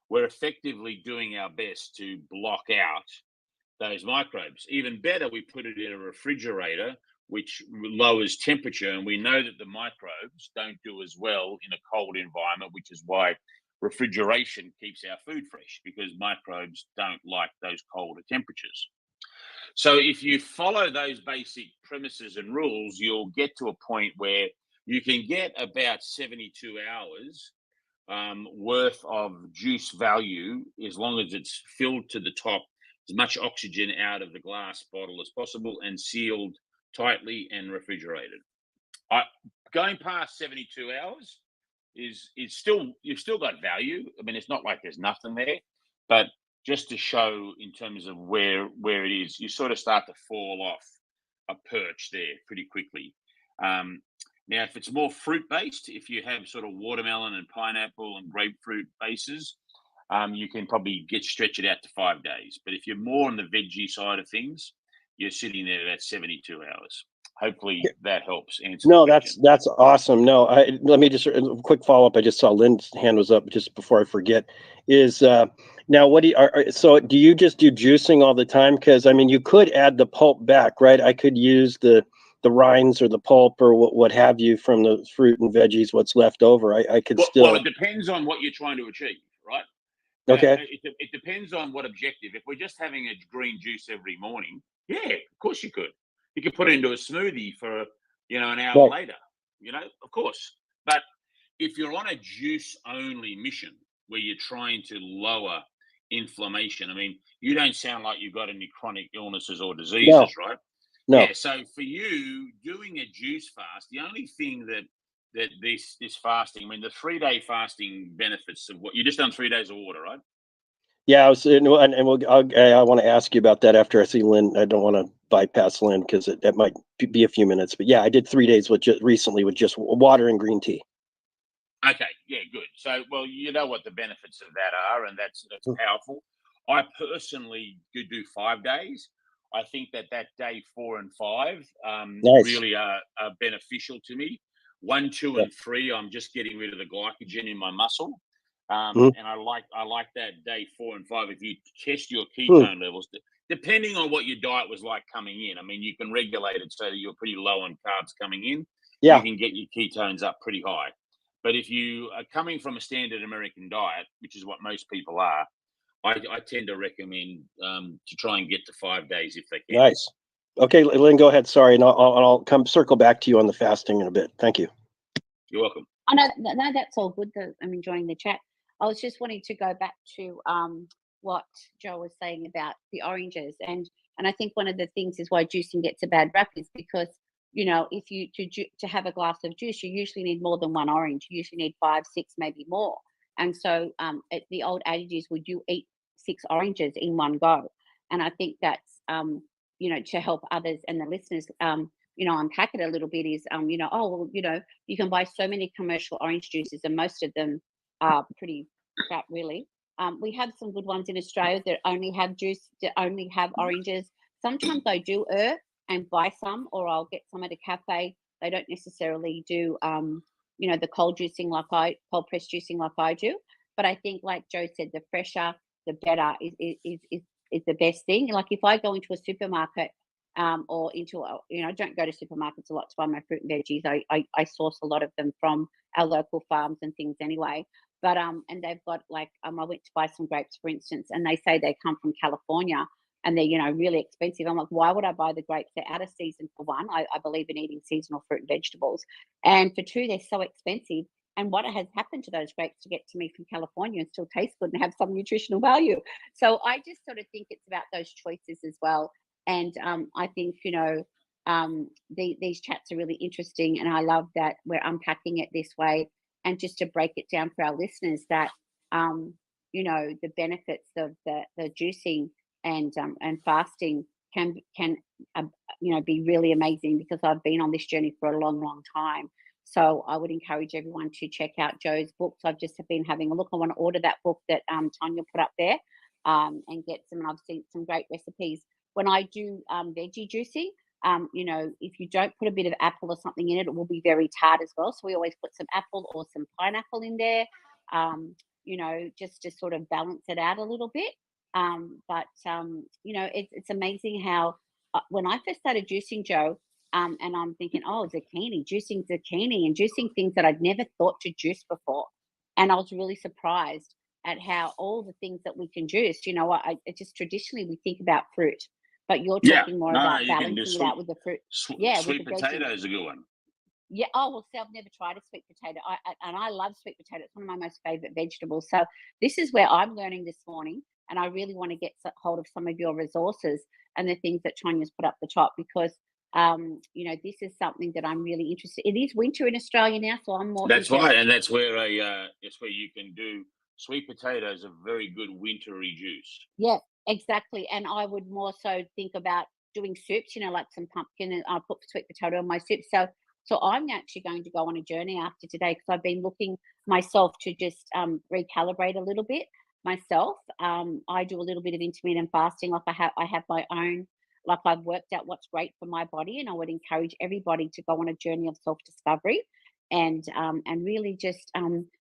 we're effectively doing our best to block out those microbes. Even better, we put it in a refrigerator, which lowers temperature, and we know that the microbes don't do as well in a cold environment, which is why refrigeration keeps our food fresh, because microbes don't like those colder temperatures. So if you follow those basic premises and rules, you'll get to a point where you can get about 72 hours worth of juice value, as long as it's filled to the top, as much oxygen out of the glass bottle as possible, and sealed tightly and refrigerated. Going past 72 hours is still, you've still got value. I mean, it's not like there's nothing there, but just to show in terms of where it is, you sort of start to fall off a perch there pretty quickly. Now, if it's more fruit-based, if you have sort of watermelon and pineapple and grapefruit bases, you can probably stretch it out to 5 days. But if you're more on the veggie side of things, you're sitting there about 72 hours. Hopefully that helps answer. No, that's awesome. No, let me just a quick follow up. I just saw Lynne's hand was up just before I forget. Is now what do you so do you just do juicing all the time? Because I mean, you could add the pulp back, right? I could use the rinds or the pulp or what have you from the fruit and veggies. What's left over, I could still. Well, it depends on what you're trying to achieve, right? Okay. It depends on what objective. If we're just having a green juice every morning, yeah, of course you could. You could put it into a smoothie for, an hour later, of course. But if you're on a juice only mission where you're trying to lower inflammation, I mean, you don't sound like you've got any chronic illnesses or diseases, right? No. Yeah. So for you, doing a juice fast, the only thing that this fasting, I mean, the 3-day fasting benefits of what you just done 3 days of water, right? Yeah, I want to ask you about that after I see Lynne. I don't want to bypass Lynne because that might be a few minutes. But yeah, I did 3 days recently with just water and green tea. Okay, yeah, good. So, well, you know what the benefits of that are, and that's powerful. I personally could do 5 days. I think that day 4 and 5 really are beneficial to me. 1, 2, and 3, I'm just getting rid of the glycogen in my muscle. And I like that day 4 and 5. If you test your ketone levels, depending on what your diet was like coming in, I mean, you can regulate it so that you're pretty low on carbs coming in. Yeah. You can get your ketones up pretty high. But if you are coming from a standard American diet, which is what most people are, I tend to recommend to try and get to 5 days if they can. Nice. Okay, Lynne, go ahead. Sorry, and I'll come circle back to you on the fasting in a bit. Thank you. You're welcome. Oh, no, that's all good. I'm enjoying the chat. I was just wanting to go back to what Joe was saying about the oranges, and I think one of the things is why juicing gets a bad rap is because if you to have a glass of juice, you usually need more than one orange. You usually need 5, 6, maybe more. And so the old adage is, would you eat 6 oranges in one go? And I think that's to help others and the listeners unpack it a little bit is you can buy so many commercial orange juices and most of them are pretty crap, really. We have some good ones in Australia that only have juice, that only have oranges. Sometimes I do and buy some, or I'll get some at a cafe. They don't necessarily do the cold juicing cold press juicing like I do. But I think, like Joe said, the fresher the better is the best thing. Like if I go into a supermarket or into I don't go to supermarkets a lot to buy my fruit and veggies. I source a lot of them from our local farms and things anyway. But and they've got like I went to buy some grapes, for instance, and they say they come from California and they're really expensive. I'm like, why would I buy the grapes? They're out of season for one. I believe in eating seasonal fruit and vegetables, and for two, they're so expensive. And what has happened to those grapes to get to me from California and still taste good and have some nutritional value? So I just sort of think it's about those choices as well. And I think these chats are really interesting, and I love that we're unpacking it this way. And just to break it down for our listeners, that the benefits of the juicing and fasting can be really amazing, because I've been on this journey for a long time. So I would encourage everyone to check out Joe's books. I've just been having a look. I want to order that book that Tonya put up there, and get some. And I've seen some great recipes. When I do veggie juicing, if you don't put a bit of apple or something in it, it will be very tart as well. So we always put some apple or some pineapple in there, just to sort of balance it out a little bit. It's amazing how when I first started juicing, Joe, and I'm thinking, oh, juicing zucchini and juicing things that I'd never thought to juice before. And I was really surprised at how all the things that we can juice, it just traditionally we think about fruit, but you're talking more about balancing it out with the fruit. Sweet potato is a good one. Yeah. Oh, well, see, I've never tried a sweet potato. I love sweet potato. It's one of my most favorite vegetables. So this is where I'm learning this morning. And I really want to get hold of some of your resources and the things that Tonya's put up the top, because this is something that I'm really interested in. It is winter in Australia now, so I'm more. That's right, and that's where you can do sweet potatoes, a very good wintry juice. Yeah, exactly. And I would more so think about doing soups, like some pumpkin, and I'll put sweet potato in my soup. So I'm actually going to go on a journey after today, because I've been looking myself to just recalibrate a little bit myself. I do a little bit of intermittent fasting. Like I have my own. Like I've worked out what's great for my body, and I would encourage everybody to go on a journey of self-discovery and really just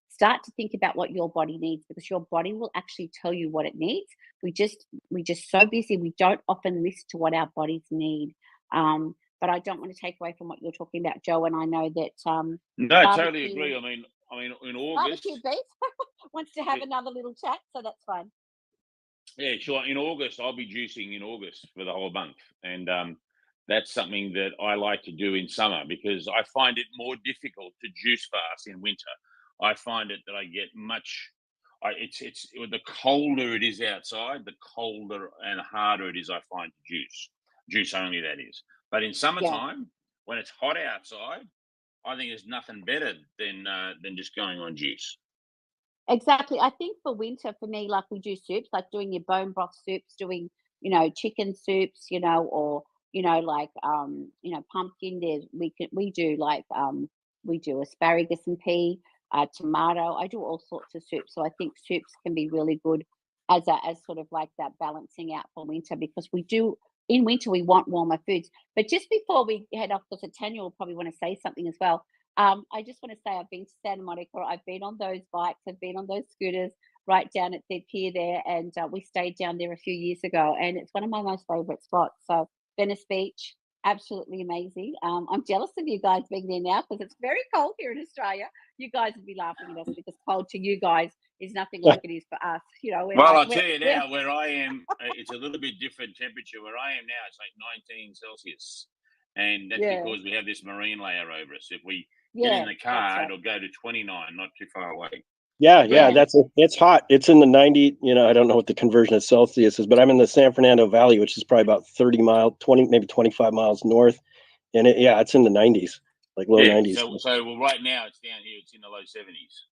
start to think about what your body needs, because your body will actually tell you what it needs. We're just so busy. We don't often listen to what our bodies need. But I don't want to take away from what you're talking about, Joe. And I know that no, I totally agree. I mean, in August, barbecue beef wants to have another little chat, so that's fine. Yeah, sure. In August, I'll be juicing in August for the whole month. And that's something that I like to do in summer, because I find it more difficult to juice fast in winter. I find it that I get it's the colder it is outside, the colder and harder it is, I find, to juice only, that is. But in summertime, when it's hot outside, I think there's nothing better than just going on juice. Exactly. I think for winter, for me, like we do soups, like doing your bone broth soups, doing, chicken soups, or, like, pumpkin. We do asparagus and pea, tomato. I do all sorts of soups. So I think soups can be really good as sort of like that balancing out for winter, because in winter, we want warmer foods. But just before we head off, because Tanya will probably want to say something as well. I just want to say I've been to Santa Monica. I've been on those bikes. I've been on those scooters right down at the pier there. And we stayed down there a few years ago. And it's one of my most favorite spots. So Venice Beach, absolutely amazing. I'm jealous of you guys being there now, because it's very cold here in Australia. You guys would be laughing at us, because cold to you guys is nothing like it is for us. Well, I'll tell you now, where I am, it's a little bit different temperature. Where I am now, it's like 19 Celsius. And that's because we have this marine layer over us. If we get in the car, it'll go to 29, not too far away. Yeah, it's hot. It's in the 90, I don't know what the conversion of Celsius is, but I'm in the San Fernando Valley, which is probably about 30 miles, 20, maybe 25 miles north. And it's in the 90s, like low 90s. So right now it's down here, it's in the low 70s.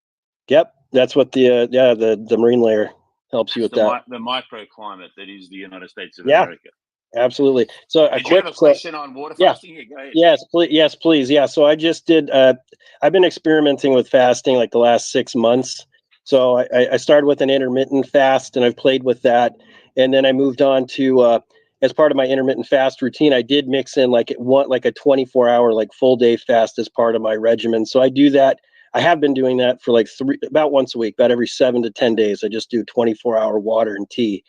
Yep. That's what the marine layer helps you with that. The microclimate that is the United States of America. Absolutely. So Did you have a question on water fasting? Yeah, go ahead. Yes, please. Yeah. So I just did, I've been experimenting with fasting like the last 6 months. So I started with an intermittent fast, and I've played with that. And then I moved on to, as part of my intermittent fast routine, I did mix in like a 24-hour, like full day fast as part of my regimen. So I do that. I have been doing that for about once a week, about every 7 to 10 days. I just do 24-hour water and tea.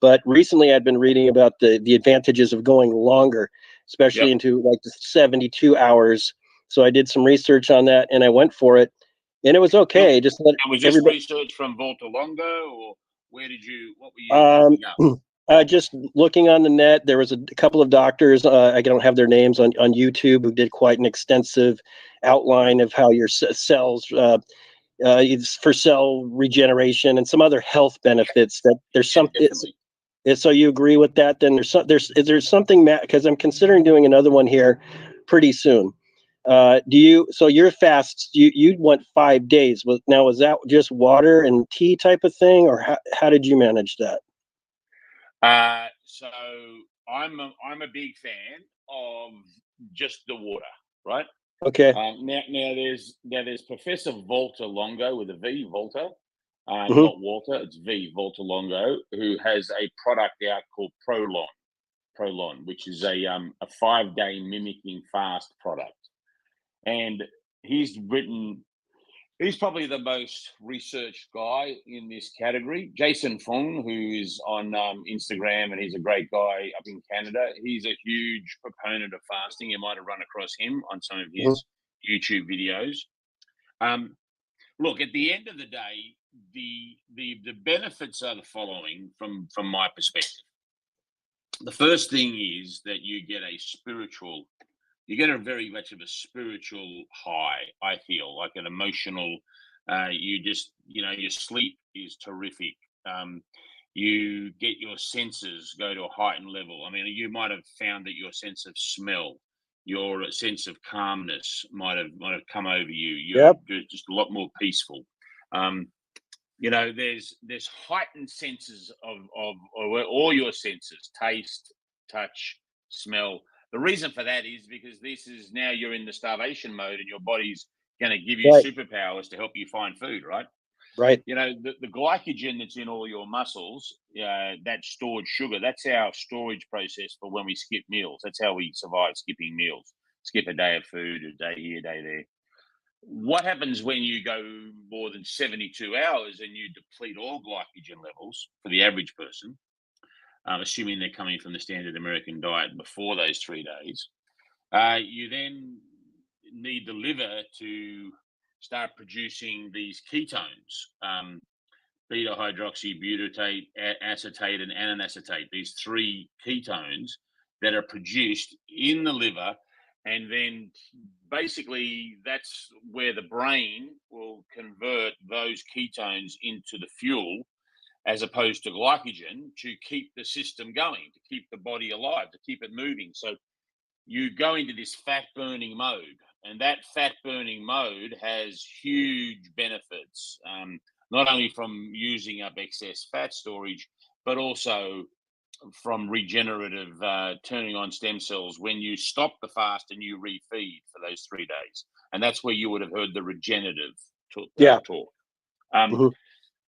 But recently I'd been reading about the advantages of going longer, especially into like the 72 hours. So I did some research on that, and I went for it. and it was okay. Just let And was this everybody. research from Volta Longo, or what were you looking up? Just looking on the net, there was a couple of doctors. I don't have their names on YouTube who did quite an extensive outline of how your cells. It's for cell regeneration and some other health benefits. That there's some. So you agree with that? Then is there something, Matt? Because I'm considering doing another one here pretty soon. So your fasts, you went 5 days. Was that just water and tea type of thing, or how did you manage that? So I'm a big fan of just the water, right? Okay. Now there's Professor Volta Longo with a V, Volta, Mhm. not Walter. It's V, Volta Longo, who has a product out called Prolon, which is a 5-day mimicking fast product, and he's probably the most researched guy in this category. Jason Fung, who is on Instagram, and he's a great guy up in Canada. He's a huge proponent of fasting. You might have run across him on some of his YouTube videos. Look, at the end of the day, the benefits are the following from my perspective. The first thing is that you get a very much of a spiritual high. I feel like an emotional. Your sleep is terrific. You get your senses go to a heightened level. I mean, you might have found that your sense of smell, your sense of calmness might have come over you. You're just a lot more peaceful. There's heightened senses of all your senses: taste, touch, smell. The reason for that is because now you're in the starvation mode, and your body's going to give you superpowers to help you find food, right? Right. The glycogen that's in all your muscles, that stored sugar, that's our storage process for when we skip meals. That's how we survive skipping meals. Skip a day of food, a day here, a day there. What happens when you go more than 72 hours and you deplete all glycogen levels for the average person, assuming they're coming from the standard American diet before those 3 days, you then need the liver to start producing these ketones, beta hydroxybutyrate, acetate, and N-acetate, these 3 ketones that are produced in the liver. And then basically that's where the brain will convert those ketones into the fuel, as opposed to glycogen, to keep the system going, to keep the body alive, to keep it moving. So you go into this fat burning mode, and that fat burning mode has huge benefits, not only from using up excess fat storage, but also from regenerative turning on stem cells when you stop the fast and you refeed for those 3 days. And that's where you would have heard the regenerative talk.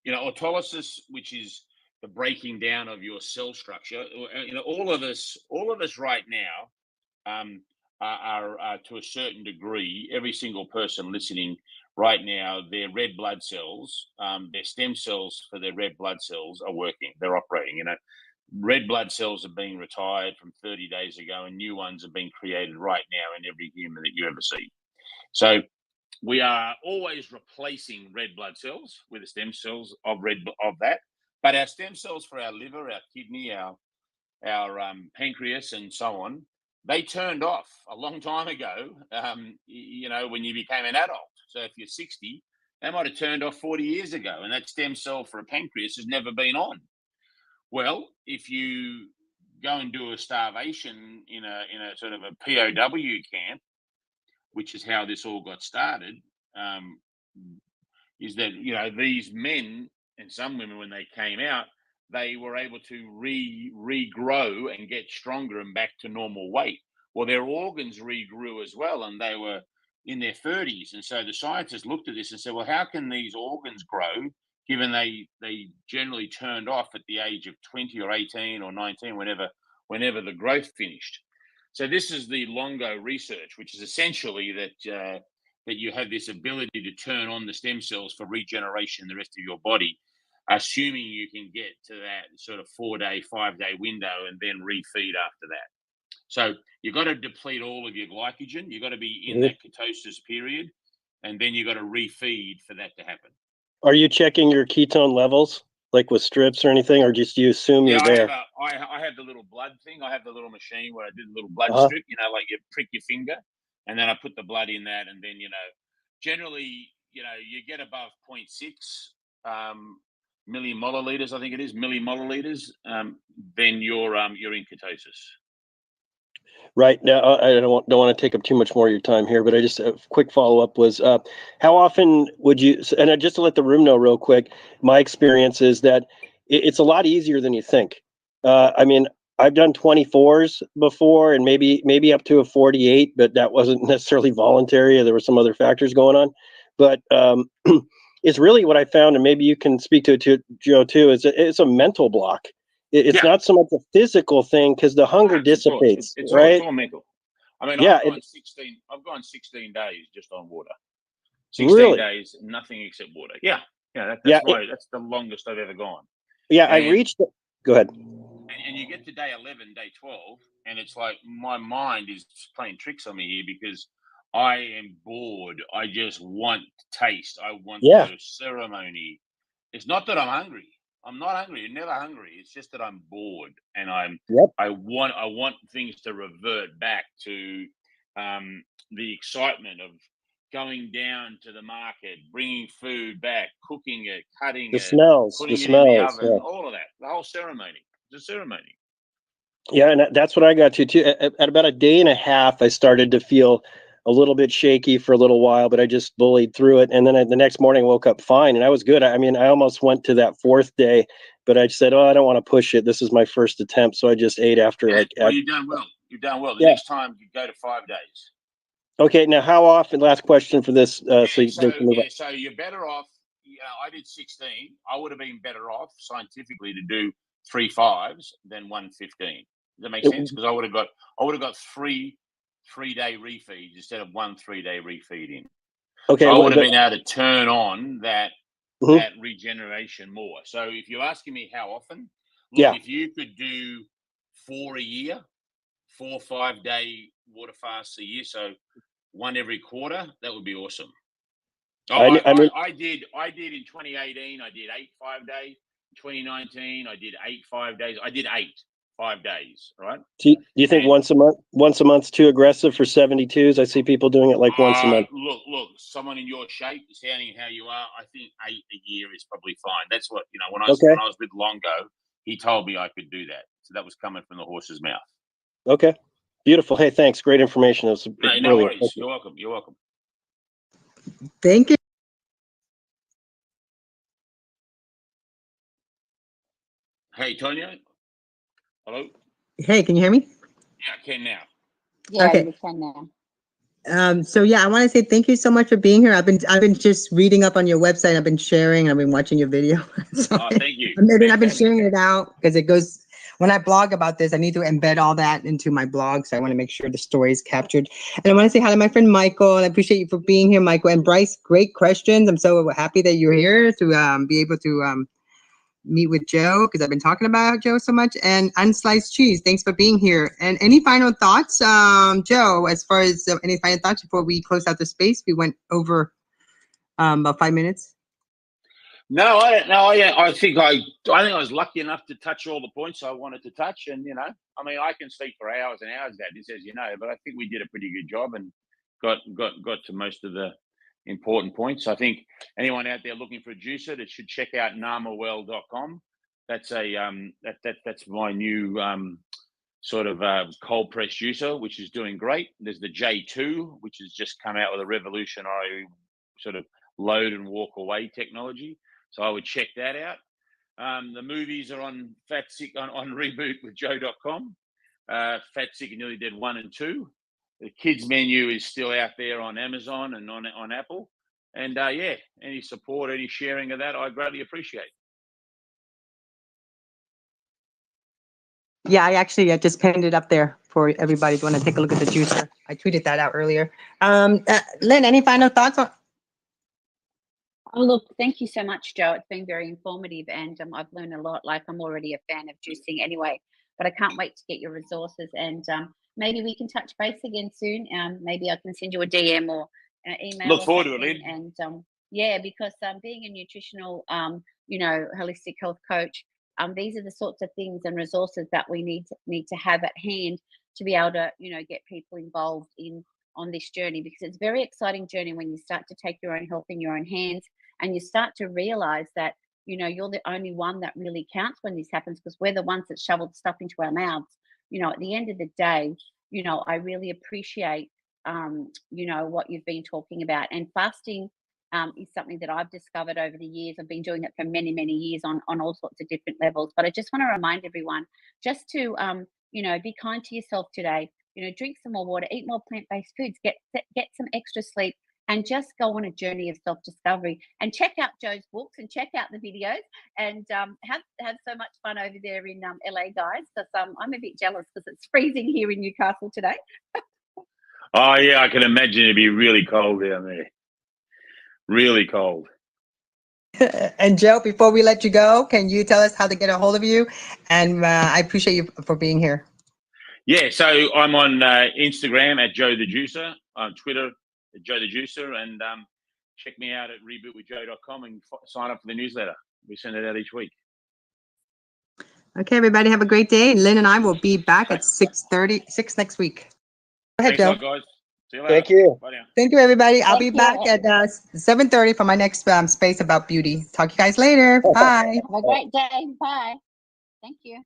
Autolysis, which is the breaking down of your cell structure. All of us right now are to a certain degree, every single person listening right now, their red blood cells, their stem cells for their red blood cells are working. They're operating. Red blood cells are being retired from 30 days ago, and new ones are being created right now in every human that you ever see. So we are always replacing red blood cells with the stem cells of that. But our stem cells for our liver, our kidney, our pancreas, and so on, they turned off a long time ago. When you became an adult. So if you're 60, they might have turned off 40 years ago, and that stem cell for a pancreas has never been on. Well, if you go and do a starvation in a sort of a POW camp, which is how this all got started, is that these men and some women, when they came out, they were able to regrow and get stronger and back to normal weight. Well, their organs regrew as well, and they were in their 30s. And so the scientists looked at this and said, well, how can these organs grow, given they generally turned off at the age of 20 or 18 or 19, whenever the growth finished. So this is the Longo research, which is essentially that you have this ability to turn on the stem cells for regeneration in the rest of your body, assuming you can get to that sort of 4-day, 5-day window and then refeed after that. So you've got to deplete all of your glycogen. You've got to be in that ketosis period. and then you got to refeed for that to happen. Are you checking your ketone levels, like with strips or anything, or just you assume you're there? I have the little blood thing. I have the little machine where I did a little blood strip, you know, like you prick your finger, and then I put the blood in that, and then, you know, generally, you know, you get above 0.6 millimolliliters, I think it is, millimoliliters, then you're in ketosis. Right now, I don't want to take up too much more of your time here, but I just a quick follow up was how often would you? And just to let the room know real quick, my experience is that it's a lot easier than you think. I mean, I've done 24s before, and maybe up to a 48, but that wasn't necessarily voluntary. There were some other factors going on, but it's really what I found, and maybe you can speak to it, Joe, too. It's a mental block. It's not so much a physical thing because the hunger dissipates, right? It's all mental. I mean, yeah, I've gone 16 days just on water. 16 days, nothing except water. Yeah, that's the longest I've ever gone. Yeah, I reached it. Go ahead. And you get to day 11, day 12, and it's like my mind is playing tricks on me here because I am bored. I just want taste. I want the ceremony. It's not that I'm hungry. I'm not hungry. I'm never hungry. It's just that I'm bored, and I want things to revert back to the excitement of going down to the market, bringing food back, cooking it, cutting it, putting it in the oven, all of that. The whole ceremony. It's a ceremony. Yeah, and that's what I got to too. At about a day and a half, I started to feel a little bit shaky for a little while, but I just bullied through it. And then the next morning I woke up fine, and I was good. I mean, I almost went to that 4th day, but I said, I don't want to push it. This is my first attempt. So I just ate after. Well, you've done well. You've done well. The next time you go to 5 days. Okay. Now, how often, last question for this. So you're better off. I did 16. I would have been better off scientifically to do 3 5s than 1 15. Does that make sense? Because I would have got 3 3-day refeeds instead of 1 3-day refeed in. Okay, so I would have been able to turn on that regeneration more. So if you're asking me how often, if you could do 4 a year, 4 5-day water fasts a year, so 1 every quarter, that would be awesome. I did in 2018. I did 8 5-day. 2019, I did 8 5 days. I did 8 5 days, right? Do you think once a month's too aggressive for 72s? I see people doing it like once a month. Look, someone in your shape, sounding how you are, I think 8 a year is probably fine. That's what, when I was with Longo, he told me I could do that. So that was coming from the horse's mouth. Okay. Beautiful. Hey, thanks. Great information. It was no worries. You're welcome. You're welcome. Thank you. Hey, Tonya. Hello? Hey, can you hear me? Yeah, I can now. Yeah, okay. We can now. So yeah, I want to say thank you so much for being here. I've been just reading up on your website. I've been sharing. I've been watching your video. Thank you. I've been sharing it out because it goes. When I blog about this, I need to embed all that into my blog. So I want to make sure the story is captured. And I want to say hi to my friend Michael. And I appreciate you for being here, Michael. And Bryce, great questions. I'm so happy that you're here to be able to meet with Joe, because I've been talking about Joe so much. And Unsliced Cheese, thanks for being here. And any final thoughts, Joe, as far as any final thoughts before we close out the space? We went over about 5 minutes. No, I think I was lucky enough to touch all the points I wanted to touch, and I can speak for hours and hours about this, as you know, but I think we did a pretty good job and got to most of the important points. I think anyone out there looking for a juicer that should check out namawell.com. That's that's my new sort of cold press juicer, which is doing great. There's the J2, which has just come out with a revolutionary sort of load and walk away technology. So I would check that out. The movies are on Fat Sick on Reboot with Joe.com. Fat Sick and Nearly Dead 1 and 2. The kids menu is still out there on Amazon and on Apple. And any support, any sharing of that, I greatly appreciate. Yeah, I just pinned it up there for everybody to want to take a look at the juicer. I tweeted that out earlier. Lynne, any final thoughts on? Oh, look, thank you so much, Joe. It's been very informative, and I've learned a lot. Like, I'm already a fan of juicing anyway, but I can't wait to get your resources, and maybe we can touch base again soon. Maybe I can send you a DM or email. Look or forward to it, something. Lynne. And yeah, because being a nutritional, holistic health coach, these are the sorts of things and resources that we need to have at hand to be able to, get people involved on this journey, because it's a very exciting journey when you start to take your own health in your own hands and you start to realize that, you're the only one that really counts when this happens, because we're the ones that shoveled stuff into our mouths. At the end of the day, I really appreciate, what you've been talking about. And fasting is something that I've discovered over the years. I've been doing it for many, many years on all sorts of different levels. But I just want to remind everyone just to, be kind to yourself today. Drink some more water, eat more plant-based foods, get some extra sleep, and just go on a journey of self-discovery. And check out Joe's books and check out the videos, and have so much fun over there in LA, guys. Because I'm a bit jealous because it's freezing here in Newcastle today. Oh yeah, I can imagine it'd be really cold down there. Really cold. And Joe, before we let you go, can you tell us how to get a hold of you? And I appreciate you for being here. Yeah, so I'm on Instagram at Joe the Juicer, on Twitter at Joe the Juicer, and check me out at rebootwithjoe.com and sign up for the newsletter. We send it out each week. Okay, everybody, have a great day. Lynn and I will be back at 6:36 next week. Go ahead, Thanks a Joe. lot, guys. See you later. Thank you. Bye now. Thank you, everybody. I'll be Thank you. back at 7:30 for my next space about beauty. Talk to you guys later. Bye. Have a great day. Bye. Thank you.